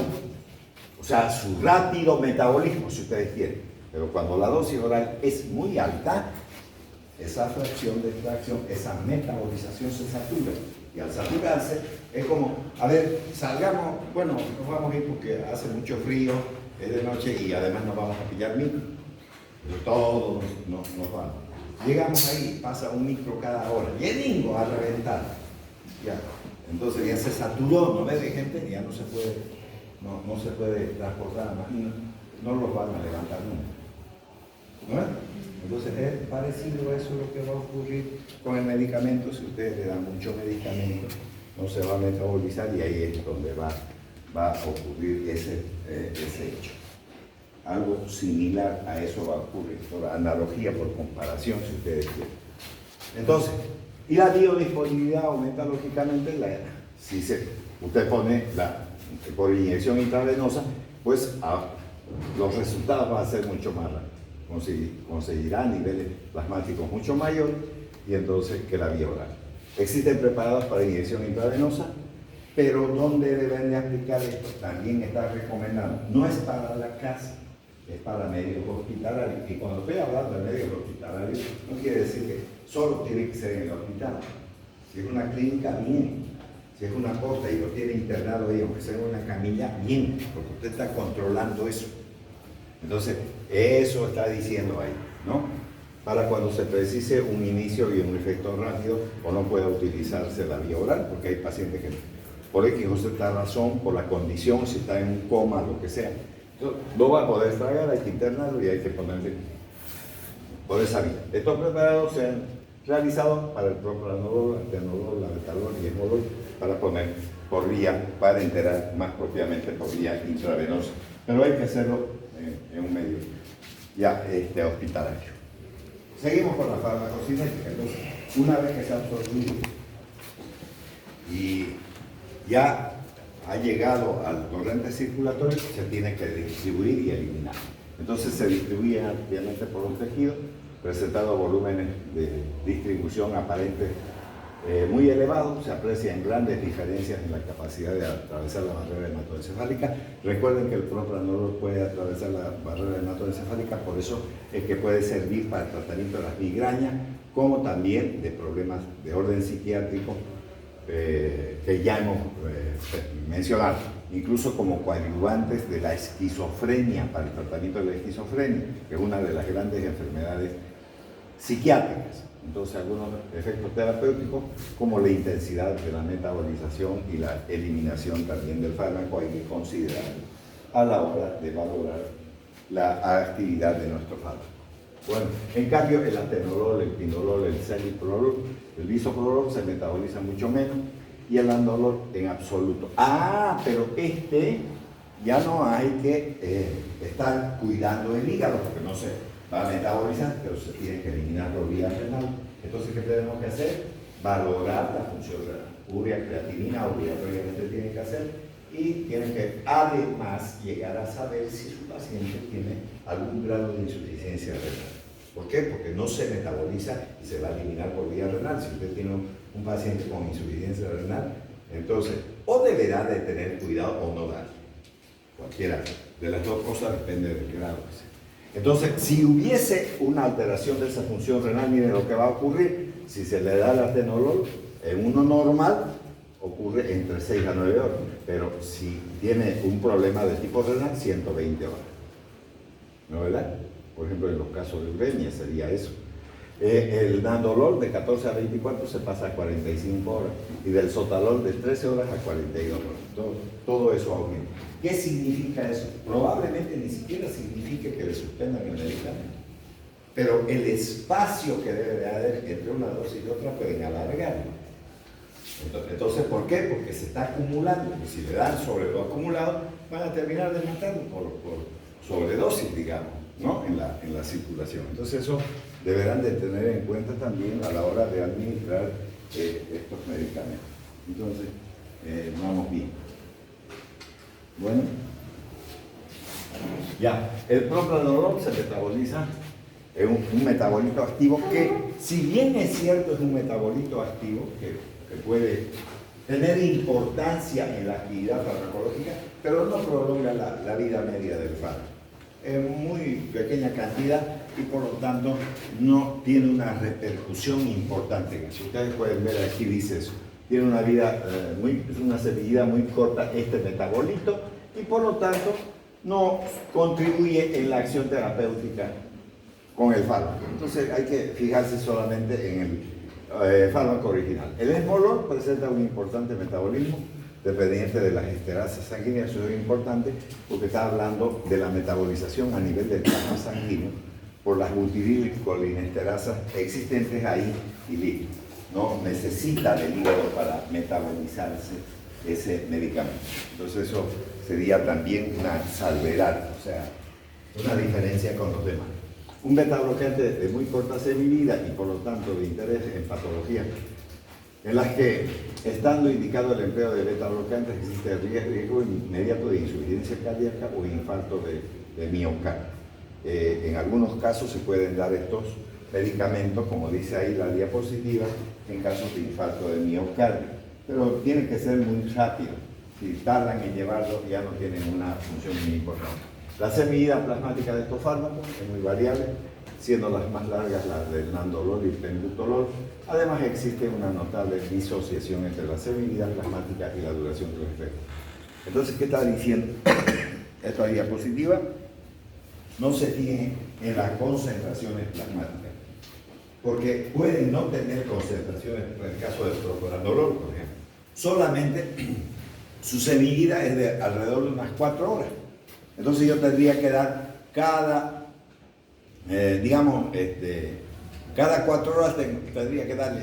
O sea, su rápido metabolismo, si ustedes quieren. Pero cuando la dosis oral es muy alta, esa fracción de extracción, esa metabolización se satura. Y al saturarse, es como, a ver, salgamos, bueno, nos vamos a ir porque hace mucho frío, es de noche y además nos vamos a pillar micro. Pero todos nos vamos. Llegamos ahí, pasa un micro cada hora, lleningo a reventar. Ya. Entonces ya se saturó, ¿no ves? De gente, ya no se puede transportar más, no los van a levantar nunca. ¿No? Entonces es parecido a eso lo que va a ocurrir con el medicamento. Si ustedes le dan mucho medicamento, no se va a metabolizar y ahí es donde va a ocurrir ese hecho. Algo similar a eso va a ocurrir, por analogía, por comparación, si ustedes quieren. Entonces, y la biodisponibilidad aumenta lógicamente, si usted pone por inyección intravenosa, pues los resultados van a ser mucho más rápidos. Conseguirá niveles plasmáticos mucho mayores y entonces que la vía oral. Existen preparados para inyección intravenosa, pero ¿dónde deben de aplicar esto? También está recomendado. No es para la casa, es para medios hospitalarios. Y cuando estoy hablando de medios hospitalarios, no quiere decir que solo tiene que ser en el hospital. Si es una clínica, bien. Si es una posta y lo tiene internado ahí, aunque sea en una camilla, bien, porque usted está controlando eso. Entonces, eso está diciendo ahí, ¿no? Para cuando se precise un inicio y un efecto rápido, o no pueda utilizarse la vía oral, porque hay pacientes que por X o Z razón, por la condición, si está en un coma, lo que sea, no va a poder tragar, hay que internarlo y hay que ponerle por esa vía. Estos preparados se han realizado para el propranolol, atenolol, la betalol y hemolol, para poner por vía, para enterar más propiamente por vía intravenosa. Pero hay que hacerlo en un medio ya hospitalario. Seguimos con la farmacocinética. Entonces, una vez que se ha absorbido y ya ha llegado al torrente circulatorio, se tiene que distribuir y eliminar. Entonces se distribuye ampliamente por los tejidos, presentando volúmenes de distribución aparentes muy elevado, se aprecian grandes diferencias en la capacidad de atravesar la barrera hematoencefálica. Recuerden que el propranolol puede atravesar la barrera hematoencefálica, por eso es que puede servir para el tratamiento de las migrañas, como también de problemas de orden psiquiátrico que ya hemos mencionado, incluso como coadyuvantes de la esquizofrenia, para el tratamiento de la esquizofrenia, que es una de las grandes enfermedades psiquiátricas. Entonces, algunos efectos terapéuticos, como la intensidad de la metabolización y la eliminación también del fármaco, hay que considerar a la hora de valorar la actividad de nuestro fármaco. Bueno, en cambio, el atenolol, el quinolol, el celiprolol, el bisoprolol se metaboliza mucho menos y el andolol en absoluto. Pero ya no hay que estar cuidando el hígado, porque no se va a metabolizar, pero se tiene que eliminar por vía renal. Entonces, ¿qué tenemos que hacer? Valorar la función renal. Urea, creatinina, obligatoriamente tienen que hacer, y tienen que además llegar a saber si su paciente tiene algún grado de insuficiencia renal. ¿Por qué? Porque no se metaboliza y se va a eliminar por vía renal. Si usted tiene un paciente con insuficiencia renal, entonces o deberá de tener cuidado o no dar. Cualquiera de las dos cosas, depende del grado que sea. Entonces, si hubiese una alteración de esa función renal, miren lo que va a ocurrir. Si se le da el atenolol en uno normal, ocurre entre 6 a 9 horas. Pero si tiene un problema de tipo renal, 120 horas. ¿No es verdad? Por ejemplo, en los casos de uremia sería eso. El nandolol de 14 a 24 se pasa a 45 horas y del sotalol de 13 horas a 42 horas. Todo eso aumenta. ¿Qué significa eso? Probablemente ni siquiera signifique que le suspendan el medicamento, pero el espacio que debe de haber entre una dosis y otra pueden alargarlo. Entonces, ¿por qué? Porque se está acumulando, y si le dan sobre lo acumulado, van a terminar de matarlo por sobredosis, digamos, ¿no? en la circulación. Entonces, eso deberán de tener en cuenta también a la hora de administrar estos medicamentos. Entonces, vamos bien. Bueno, ya, el propranolol se metaboliza en un metabolito activo que, si bien es cierto, es un metabolito activo que puede tener importancia en la actividad farmacológica, pero no prolonga la vida media del fármaco. En muy pequeña cantidad y por lo tanto no tiene una repercusión importante. Si ustedes pueden ver aquí dice eso. Tiene una vida, una semillida muy corta este metabolito y por lo tanto no contribuye en la acción terapéutica con el fármaco. Entonces hay que fijarse solamente en el fármaco original. El esmolol presenta un importante metabolismo dependiente de las esterasas sanguíneas. Eso es importante porque está hablando de la metabolización a nivel del plasma sanguíneo por las butirylcolinesterasas existentes ahí y listo. No necesita del hígado para metabolizarse ese medicamento. Entonces eso sería también una salvedad, o sea, una diferencia con los demás. Un beta-bloqueante de muy corta semivida y por lo tanto de interés en patologías en las que, estando indicado el empleo de beta-bloqueantes, existe riesgo inmediato de insuficiencia cardíaca o infarto de miocardio. En algunos casos se pueden dar estos medicamentos, como dice ahí la diapositiva, en casos de infarto de miocardio, pero tiene que ser muy rápido. Si tardan en llevarlo, ya no tienen una función muy importante. La semivida plasmática de estos fármacos es muy variable, siendo las más largas las del nandolol y el pembutolol. Además, existe una notable disociación entre la semivida plasmática y la duración de los efectos. Entonces, ¿qué está diciendo esta diapositiva? No se fijen en las concentraciones plasmáticas, porque pueden no tener concentraciones, en el caso del propranolol, por ejemplo. Solamente su semivida es de alrededor de unas 4 horas. Entonces yo tendría que dar cada 4 horas tendría que darle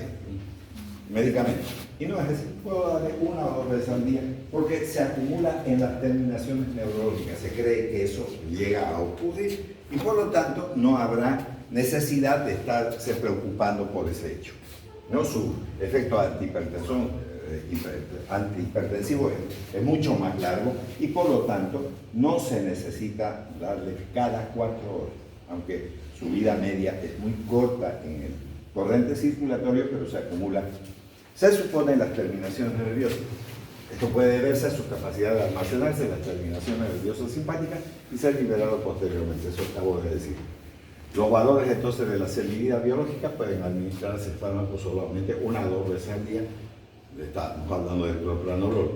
medicamentos. Y no es así, puedo darle 1 o 2 veces al día, porque se acumula en las terminaciones neurológicas. Se cree que eso llega a ocurrir y por lo tanto no habrá necesidad de estarse preocupando por ese hecho. ¿No? Su efecto antihipertensivo es mucho más largo y por lo tanto no se necesita darle cada 4 horas, aunque su vida media es muy corta en el torrente circulatorio, pero se acumula Se supone las terminaciones nerviosas. Esto puede deberse a su capacidad de almacenarse en las terminaciones nerviosas simpáticas y ser liberado posteriormente, eso acabo de decir. Los valores entonces de la selectividad biológica pueden administrarse fármacos solamente 1 a 2 veces al día. Estamos hablando del propranolol.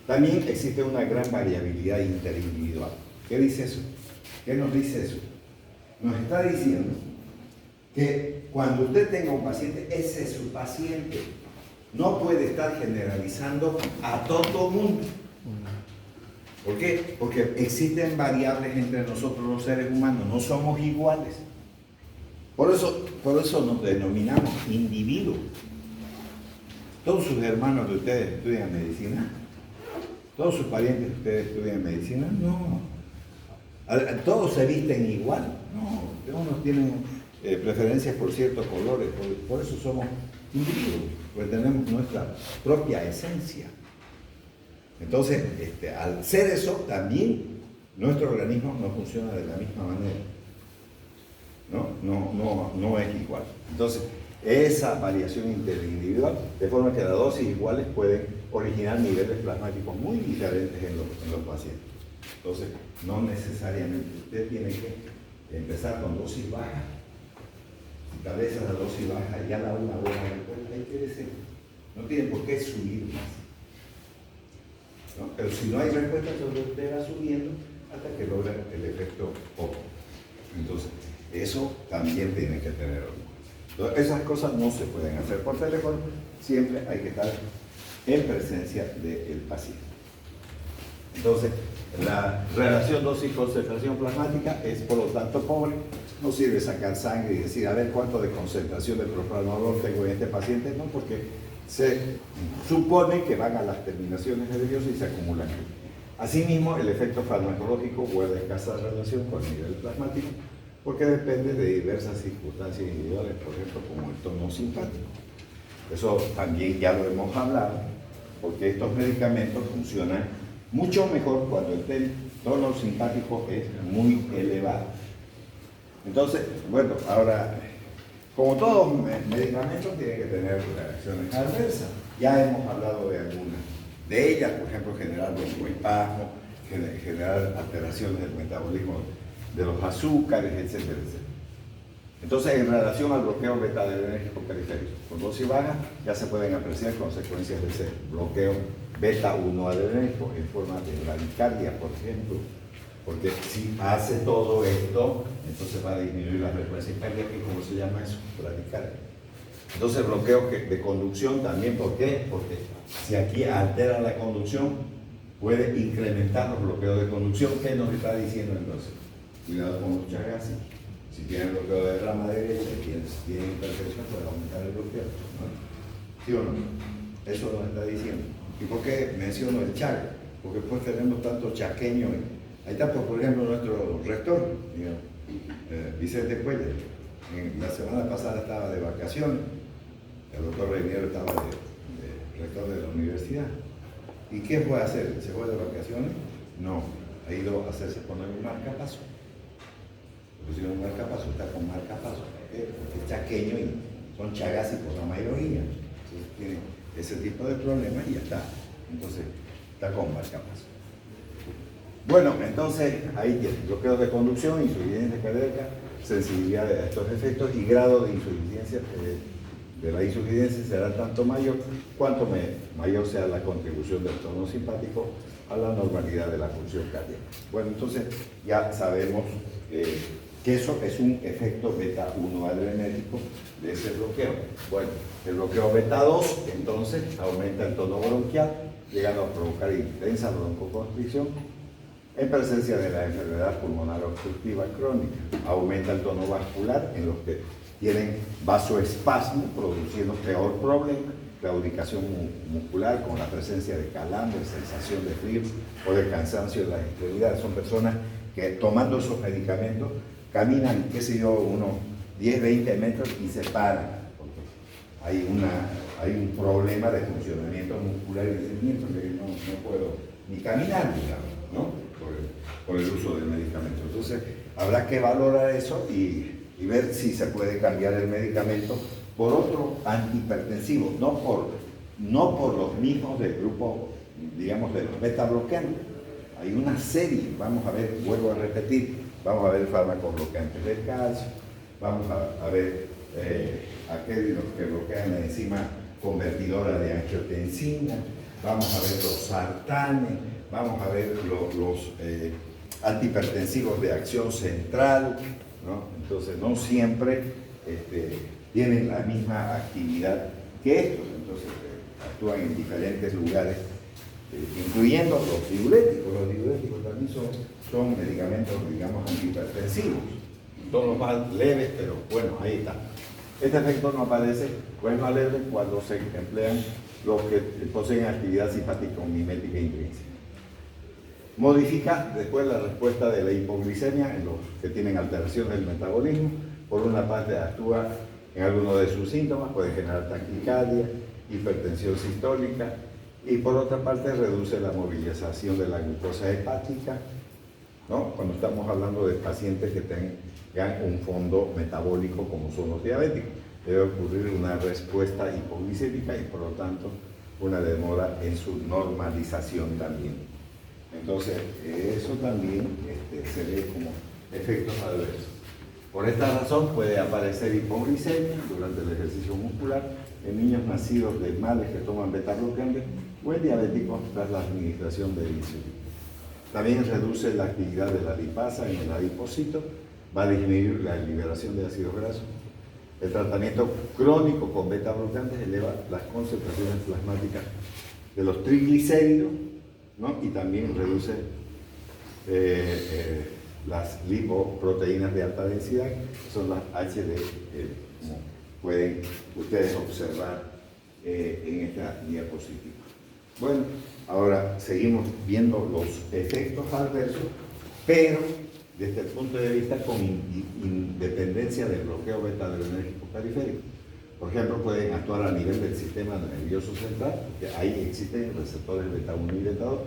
También existe una gran variabilidad interindividual. ¿Qué dice eso? ¿Qué nos dice eso? Nos está diciendo que cuando usted tenga un paciente, ese es su paciente. No puede estar generalizando a todo mundo. ¿Por qué? Porque existen variables entre nosotros los seres humanos, no somos iguales. Por eso nos denominamos individuos. Todos sus hermanos de ustedes estudian medicina. Todos sus parientes de ustedes estudian medicina. No. Todos se visten igual. No. Unos tienen preferencias por ciertos colores. Por eso somos individuos, porque tenemos nuestra propia esencia. Entonces, al ser eso, también nuestro organismo no funciona de la misma manera. No es igual. Entonces, esa variación interindividual, de forma que las dosis iguales pueden originar niveles plasmáticos muy diferentes en los pacientes. Entonces, no necesariamente usted tiene que empezar con dosis bajas. Si tal vez a la dosis baja ya da una buena respuesta, ahí quede ser. No tiene por qué subir más. ¿No? Pero si no hay respuesta, entonces usted va subiendo hasta que logra el efecto óptimo. Entonces, eso también tiene que tener algo. Entonces, esas cosas no se pueden hacer por teléfono, siempre hay que estar en presencia del paciente. Entonces, la relación dosis-concentración plasmática es por lo tanto pobre. No sirve sacar sangre y decir, a ver cuánto de concentración de propranolol tengo en este paciente, no, porque se supone que van a las terminaciones nerviosas y se acumulan. Asimismo, el efecto farmacológico guarda escasa relación con el nivel plasmático, porque depende de diversas circunstancias individuales, por ejemplo, como el tono simpático. Eso también ya lo hemos hablado, porque estos medicamentos funcionan mucho mejor cuando el tono simpático es muy elevado. Entonces, bueno, ahora, como todos medicamentos, tienen que tener reacciones adversas. Ya hemos hablado de algunas de ellas, por ejemplo, generar broncoespasmo, generar alteraciones del metabolismo de los azúcares, etcétera, etcétera. Entonces, en relación al bloqueo beta-adrenérgico periférico, con dosis baja ya se pueden apreciar consecuencias de ese bloqueo beta-1 adrenérgico en forma de bradicardia, por ejemplo, porque si hace todo esto, entonces va a disminuir la frecuencia cardíaca. ¿Cómo se llama eso? Bradicardia. Entonces, bloqueo de conducción también, ¿por qué? Porque si aquí altera la conducción, puede incrementar los bloqueos de conducción. ¿Qué nos está diciendo entonces? Cuidado con los chagas. Si tiene bloqueo de rama derecha y tiene hipertensión, puede aumentar el bloqueo, ¿no? ¿Sí o no? Eso nos está diciendo. ¿Y por qué menciono el chaga? Porque pues tenemos tantos chaqueños. Ahí está, por ejemplo, nuestro rector, Vicente Cuellar. La semana pasada estaba de vacaciones. El doctor Reiniero estaba de rector de la universidad. ¿Y qué fue a hacer? ¿Se fue de vacaciones? No. Ha ido a hacerse poner un marcapaso. Pusieron un marcapaso, está con marcapaso. Porque es chaqueño y son chagásicos la mayoría. Entonces tiene ese tipo de problemas y ya está. Entonces está con marcapaso. Bueno, entonces ahí tiene bloqueos de conducción, insuficiencia cardíaca, sensibilidad a estos efectos y grado de insuficiencia de la insuficiencia será tanto mayor cuanto mayor sea la contribución del tono simpático a la normalidad de la función cardíaca. Bueno, entonces ya sabemos que eso es un efecto beta-1 adrenérgico de ese bloqueo. Bueno, el bloqueo beta-2 entonces aumenta el tono bronquial, llegando a provocar intensa broncoconstricción en presencia de la enfermedad pulmonar obstructiva crónica. Aumenta el tono vascular en los que tienen vasoespasmo, produciendo peor problema, claudicación muscular con la presencia de calambre, sensación de frío o de cansancio de las extremidades. Son personas que tomando esos medicamentos caminan, qué sé yo, unos 10, 20 metros y se paran, porque hay un problema de funcionamiento muscular y de movimiento que no puedo ni caminar, digamos, ¿no? Por el uso del medicamento. Entonces, habrá que valorar eso y ver si se puede cambiar el medicamento por otro antihipertensivo, no por los mismos del grupo, digamos, de los beta bloqueantes. Hay una serie, vamos a ver, vuelvo a repetir, vamos a ver fármacos bloqueantes del calcio, vamos a ver aquellos que bloquean la enzima convertidora de angiotensina, vamos a ver los sartanes, vamos a ver los antihipertensivos de acción central, ¿no? Entonces no siempre tienen la misma actividad que estos, entonces actúan en diferentes lugares, incluyendo los diuréticos. Los diuréticos también son medicamentos, digamos, antihipertensivos. Son los más leves, pero bueno, ahí está. Este efecto no aparece, pues más leve cuando se emplean los que poseen actividad simpático-mimética intrínseca. Modifica después la respuesta de la hipoglicemia en los que tienen alteraciones del metabolismo. Por una parte actúa en algunos de sus síntomas, puede generar taquicardia, hipertensión sistólica, y por otra parte reduce la movilización de la glucosa hepática, ¿no? Cuando estamos hablando de pacientes que tengan un fondo metabólico como son los diabéticos, debe ocurrir una respuesta hipoglicémica y por lo tanto una demora en su normalización también. Entonces eso también se ve como efectos adversos. Por esta razón puede aparecer hipoglicemia durante el ejercicio muscular en niños nacidos de madres que toman beta-bloqueantes o en diabéticos tras la administración de insulina. También reduce la actividad de la lipasa en el adipocito, va a disminuir la liberación de ácidos grasos. El tratamiento crónico con beta-bloqueantes eleva las concentraciones plasmáticas de los triglicéridos, ¿no? Y también reduce las lipoproteínas de alta densidad, que son las HDL, como pueden ustedes observar en esta diapositiva. Bueno, ahora seguimos viendo los efectos adversos, pero desde el punto de vista con independencia del bloqueo beta-adrenérgico periférico. Por ejemplo, pueden actuar a nivel del sistema nervioso central, porque ahí existen receptores beta-1 y beta-2,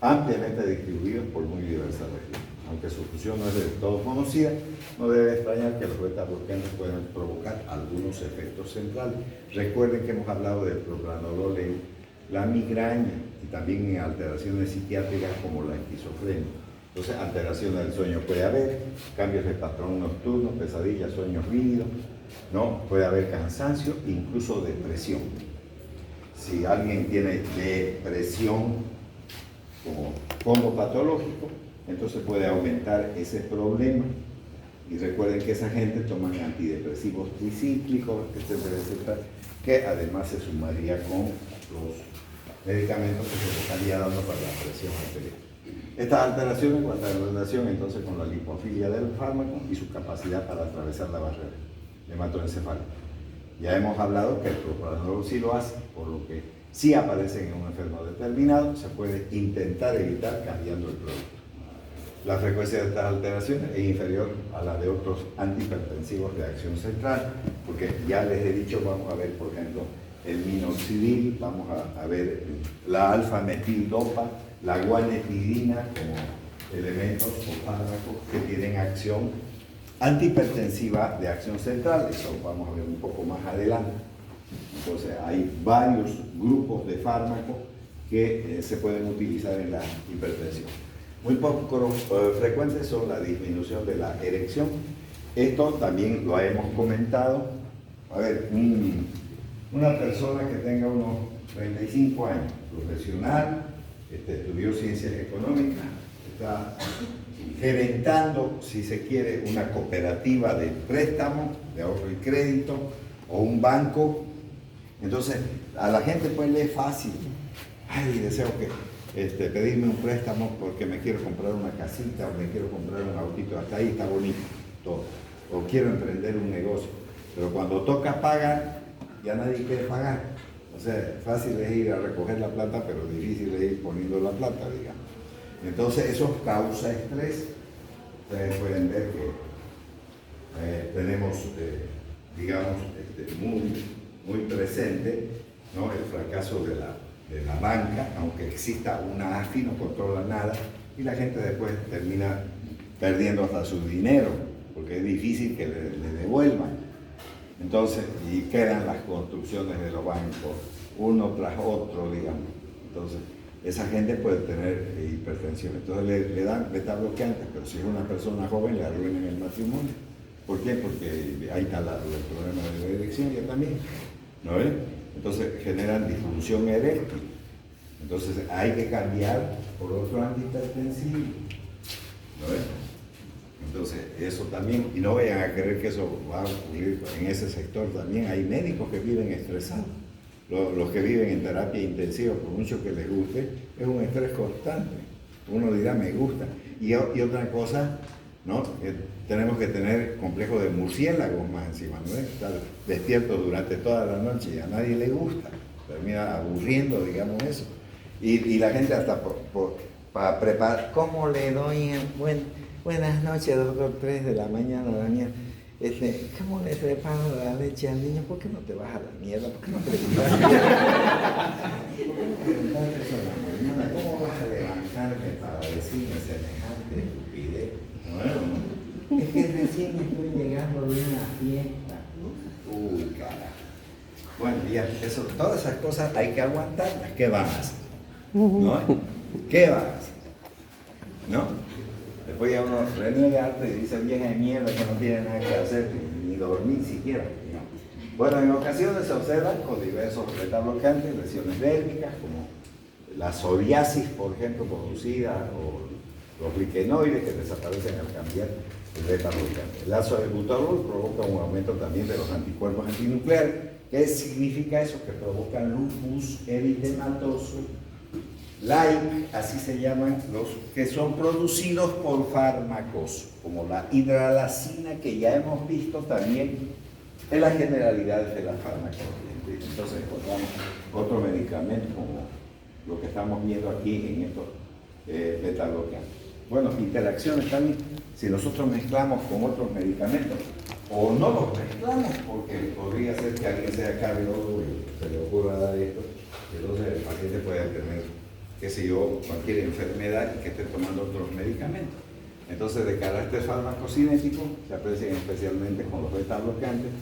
ampliamente distribuidos por muy diversas regiones. Aunque su función no es del todo conocida, no debe extrañar que los beta-bloqueantes pueden provocar algunos efectos centrales. Recuerden que hemos hablado del propranolol en la migraña y también en alteraciones psiquiátricas como la esquizofrenia. Entonces, alteraciones del sueño puede haber, cambios de patrón nocturno, pesadillas, sueños vívidos, ¿no? Puede haber cansancio, incluso depresión. Si alguien tiene depresión como fondo patológico, entonces puede aumentar ese problema. Y recuerden que esa gente toma antidepresivos tricíclicos, etcétera, etcétera, que además se sumaría con los medicamentos que se estaría dando para la presión arterial. Estas alteraciones guardan relación entonces con la lipofilia del fármaco y su capacidad para atravesar la barrera hematoencefálica. Ya hemos hablado que el propranolol sí lo hace, por lo que si aparecen en un enfermo determinado, se puede intentar evitar cambiando el producto. La frecuencia de estas alteraciones es inferior a la de otros antihipertensivos de acción central, porque ya les he dicho, vamos a ver, por ejemplo, el minoxidil, vamos a ver la alfa-metildopa, la guanetidina como elementos o fármacos que tienen acción antihipertensiva de acción central. Eso vamos a ver un poco más adelante. Entonces hay varios grupos de fármacos que se pueden utilizar en la hipertensión. Muy poco frecuentes son la disminución de la erección. Esto también lo hemos comentado. A ver, una persona que tenga unos 35 años, profesional, estudió ciencias económicas, está gerentando, si se quiere, una cooperativa de préstamo, de ahorro y crédito, o un banco. Entonces, a la gente pues le es fácil. Ay, deseo que pedirme un préstamo porque me quiero comprar una casita o me quiero comprar un autito. Hasta ahí está bonito todo. O quiero emprender un negocio. Pero cuando toca pagar, ya nadie quiere pagar. O sea, fácil es ir a recoger la plata, pero difícil es ir poniendo la plata, digamos. Entonces, eso causa estrés. Ustedes pueden ver que tenemos, digamos, muy presente, ¿no?, el fracaso de la banca, aunque exista una AFI, no controla nada, y la gente después termina perdiendo hasta su dinero, porque es difícil que le devuelvan. Entonces, y quedan las construcciones de los bancos, uno tras otro, digamos. Entonces, esa gente puede tener hipertensión. Entonces le dan beta bloqueantes, pero si es una persona joven le arruinan el matrimonio. ¿Por qué? Porque ahí está el problema de la erección ya también, ¿no ves? Entonces generan disfunción eréctil. Entonces hay que cambiar por otro antihipertensivo, ¿no ves? Entonces eso también, y no vayan a creer que eso va a ocurrir en ese sector también. Hay médicos que viven estresados. Los que viven en terapia intensiva, por mucho que les guste, es un estrés constante. Uno dirá, me gusta. Y otra cosa, ¿no? Tenemos que tener complejo de murciélagos más encima, ¿no? Estar despiertos durante toda la noche y a nadie le gusta. Termina aburriendo, digamos, eso. Y la gente hasta para preparar, ¿cómo le doy buenas noches, doctor? 3 de la mañana, Daniel. ¿Cómo le preparo la leche al niño? ¿Por qué no te vas a la mierda? ¿Por qué no te levantas? ¿Cómo vas a levantarte para decirme semejante estupidez? Bueno, es que recién estoy llegando de una fiesta. Uy, carajo. Bueno, ya, eso, todas esas cosas hay que aguantarlas. ¿Qué van a hacer? ¿No? ¿Qué van a hacer? ¿No? Después ya uno renueva arte y dice vieja de mierda que no tiene nada que hacer, ni dormir siquiera. ¿No? Bueno, en ocasiones se observan con diversos beta bloqueantes, lesiones dérmicas, como la psoriasis, por ejemplo, producida, o los liquenoides que desaparecen al cambiar el beta bloqueante. El alzobuterol provoca un aumento también de los anticuerpos antinucleares. ¿Qué significa eso? Que provocan lupus eritematoso, like, así se llaman los que son producidos por fármacos, como la hidralazina, que ya hemos visto también en las generalidades de la farmacología. Entonces encontramos otro medicamento como lo que estamos viendo aquí en estos beta bloqueantes. Bueno, interacciones también, si nosotros mezclamos con otros medicamentos, o no los mezclamos, porque podría ser que alguien sea cardiólogo y se le ocurra dar esto, entonces el paciente puede tener, qué sé yo, cualquier enfermedad y que esté tomando otros medicamentos. Entonces, de carácter farmacocinético, se aprecian especialmente con los beta bloqueantes,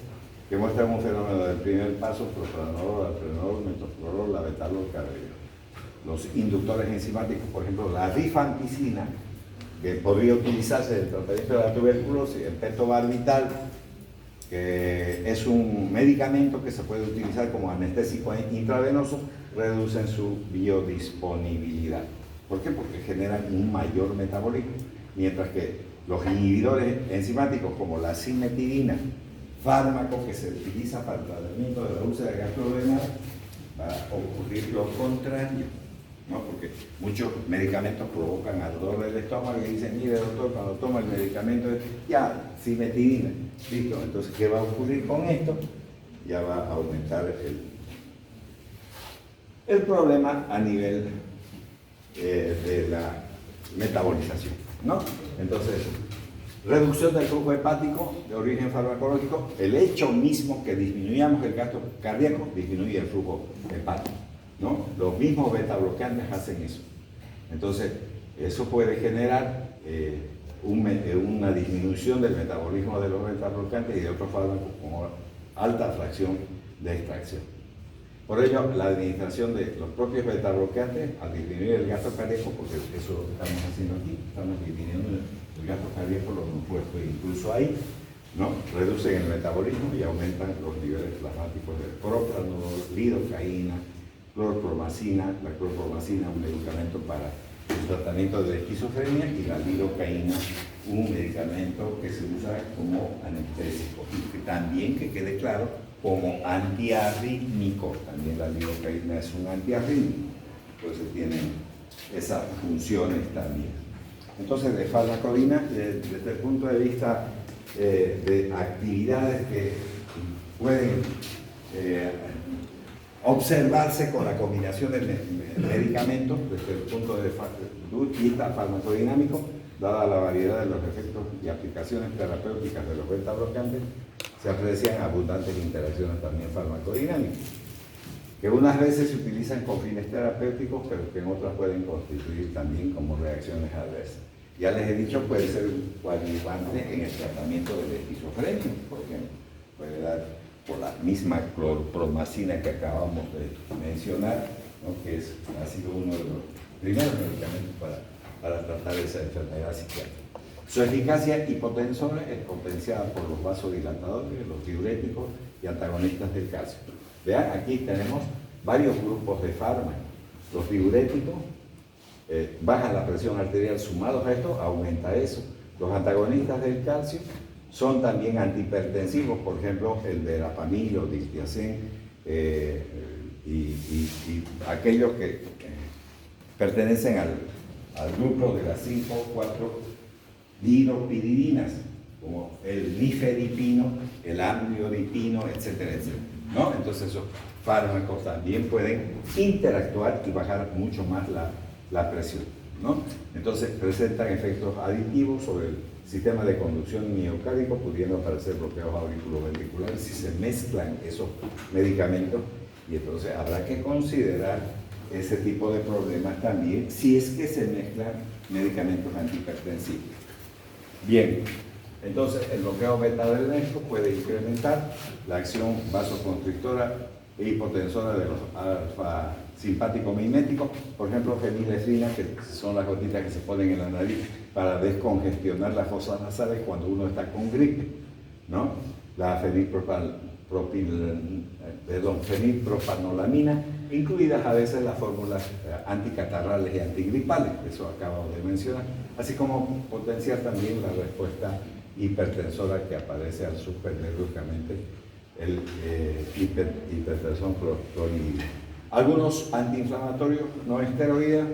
que muestran un fenómeno del primer paso, propranolol, alpranolol, metoprolol, la beta-bloqueadina. Los inductores enzimáticos, por ejemplo, la rifampicina, que podría utilizarse en el tratamiento de la tuberculosis, el pentobarbital, que es un medicamento que se puede utilizar como anestésico intravenoso, reducen su biodisponibilidad. ¿Por qué? Porque generan un mayor metabolismo, mientras que los inhibidores enzimáticos como la cimetidina, fármaco que se utiliza para el tratamiento de la úlcera gastrodenal, va a ocurrir lo contrario, ¿no? Porque muchos medicamentos provocan ardor del estómago y dicen, mire doctor, cuando toma el medicamento, ya, cimetidina, listo. Entonces, ¿qué va a ocurrir con esto? Ya va a aumentar el problema a nivel de la metabolización, ¿no? Entonces, reducción del flujo hepático de origen farmacológico, el hecho mismo que disminuyamos el gasto cardíaco disminuye el flujo hepático, ¿no? Los mismos beta bloqueantes hacen eso. Entonces, eso puede generar una disminución del metabolismo de los beta bloqueantes y de otros fármacos como alta fracción de extracción. Por ello, la administración de los propios beta bloqueantes, al disminuir el gasto cardíaco, porque eso es lo que estamos haciendo aquí, estamos disminuyendo el gasto cardíaco, los compuestos, incluso ahí, ¿no? Reducen el metabolismo y aumentan los niveles plasmáticos de propranolol, lidocaína, clorpromacina. La clorpromacina es un medicamento para el tratamiento de esquizofrenia, y la lidocaína, un medicamento que se usa como anestésico y que también, que quede claro, como antiarrítmico. También la lidocaína es un antiarrítmico, entonces tiene esas funciones también. Entonces, de farmacolina, desde el punto de vista de actividades que pueden observarse con la combinación de medicamentos, desde el punto de vista farmacodinámico, dada la variedad de los efectos y aplicaciones terapéuticas de los beta bloqueantes, se aprecian abundantes interacciones también farmacodinámicas, que unas veces se utilizan con fines terapéuticos, pero que en otras pueden constituir también como reacciones adversas. Ya les he dicho, puede ser un coadyuvante en el tratamiento de la esquizofrenia, por ejemplo. Puede dar por la misma clorpromacina que acabamos de mencionar, ¿no? Que ha sido uno de los primeros medicamentos para tratar esa enfermedad psiquiátrica. Su eficacia hipotensora es potenciada por los vasodilatadores, los diuréticos y antagonistas del calcio. Vean, aquí tenemos varios grupos de fármacos. Los diuréticos bajan la presión arterial, sumados a esto, aumenta eso. Los antagonistas del calcio son también antihipertensivos, por ejemplo, el verapamil o diltiazem, y aquellos que pertenecen al grupo de las 5,4-diropiridinas, como el nifedipino, el amlodipino, etcétera, etcétera, ¿no? Entonces esos fármacos también pueden interactuar y bajar mucho más la presión, ¿no? Entonces presentan efectos aditivos sobre el sistema de conducción miocárdico, pudiendo aparecer bloqueos auriculoventriculares si se mezclan esos medicamentos, y entonces habrá que considerar ese tipo de problemas también si es que se mezclan medicamentos antihipertensivos. Bien, entonces el bloqueo beta-adrenérgico puede incrementar la acción vasoconstrictora e hipotensora de los alfa simpático miméticos, por ejemplo, fenilefrina, que son las gotitas que se ponen en la nariz para descongestionar las fosas nasales cuando uno está con gripe, ¿no? La fenilpropanolamina, incluidas a veces las fórmulas anticatarrales y antigripales, eso acabo de mencionar, así como potenciar también la respuesta hipertensora que aparece al suspender bruscamente el hipertensón clorhídrica. Algunos antiinflamatorios no esteroides,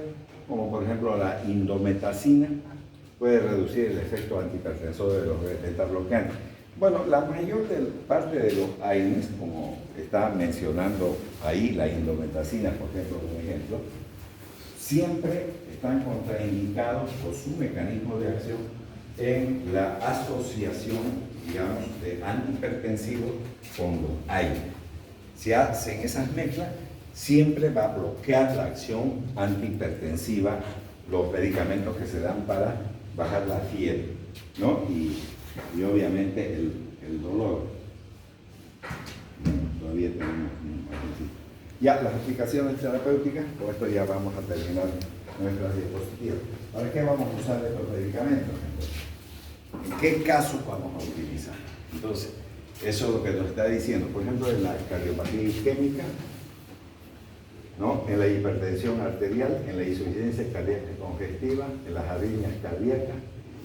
como por ejemplo la indometacina, puede reducir el efecto antihipertensor de los beta-bloqueantes. Bueno, la mayor parte de los AINES, como está mencionando ahí la indometacina, por ejemplo, como ejemplo, siempre están contraindicados por su mecanismo de acción en la asociación, digamos, de antihipertensivos con los AINES. Si hacen esas mezclas, siempre va a bloquear la acción antihipertensiva, los medicamentos que se dan para bajar la fiebre, ¿no? Y obviamente el dolor. Todavía tenemos un momentito. Ya, las aplicaciones terapéuticas, con esto ya vamos a terminar nuestras diapositivas. ¿Para qué vamos a usar estos medicamentos? ¿En qué casos vamos a utilizar? Entonces, eso es lo que nos está diciendo. Por ejemplo, en la cardiopatía isquémica, ¿no? En la hipertensión arterial, en la insuficiencia cardíaca congestiva, en las arritmias cardíacas,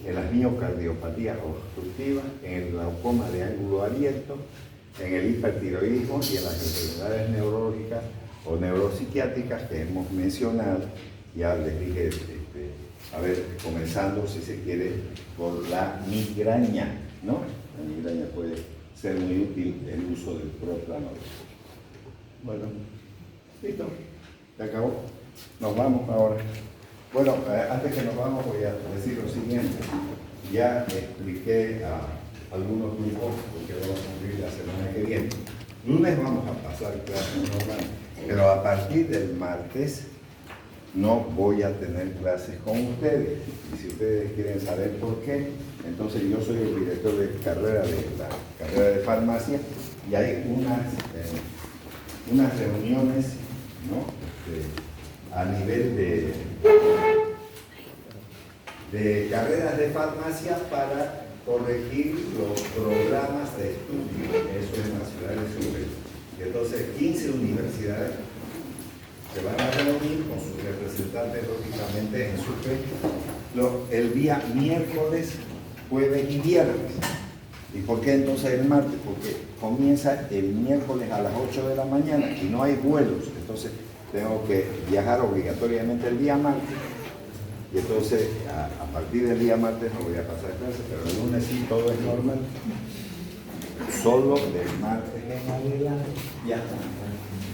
en las miocardiopatías obstructivas, en el glaucoma de ángulo abierto, en el hipertiroidismo y en las enfermedades neurológicas o neuropsiquiátricas que hemos mencionado. Ya les dije, a ver, comenzando, si se quiere, por la migraña, ¿no? La migraña puede ser muy útil el uso del propranolol. Bueno, listo, se acabó. Nos vamos ahora. Bueno, antes que nos vamos voy a decir lo siguiente. Ya expliqué a algunos grupos porque vamos a cumplir la semana que viene. Lunes vamos a pasar clases normales, pero a partir del martes no voy a tener clases con ustedes. Y si ustedes quieren saber por qué, entonces yo soy el director de carrera de la carrera de farmacia y hay unas reuniones, ¿no? A nivel de carreras de farmacia para corregir los programas de estudio. Eso es en la ciudad de Sucre. Entonces, 15 universidades se van a reunir con sus representantes, lógicamente, en Sucre el día miércoles, jueves y viernes. ¿Y por qué entonces el martes? Porque comienza el miércoles a las 8 de la mañana y no hay vuelos. Entonces, tengo que viajar obligatoriamente el día martes. Y entonces, a partir del día martes no voy a pasar clases, pero el lunes sí, todo es normal. Solo del martes en adelante ya está.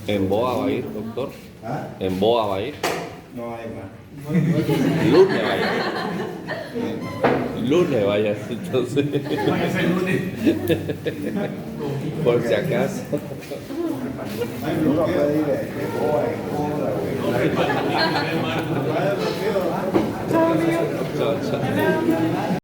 ¿En Boa va a ir, doctor?
¿Ah?
¿En Boa va a ir?
No hay más.
Lunes vaya. Lunes vaya, entonces.
Vaya el lunes.
Por si acaso.
Uno puede ir de Boa en Boa.
Chao, chao.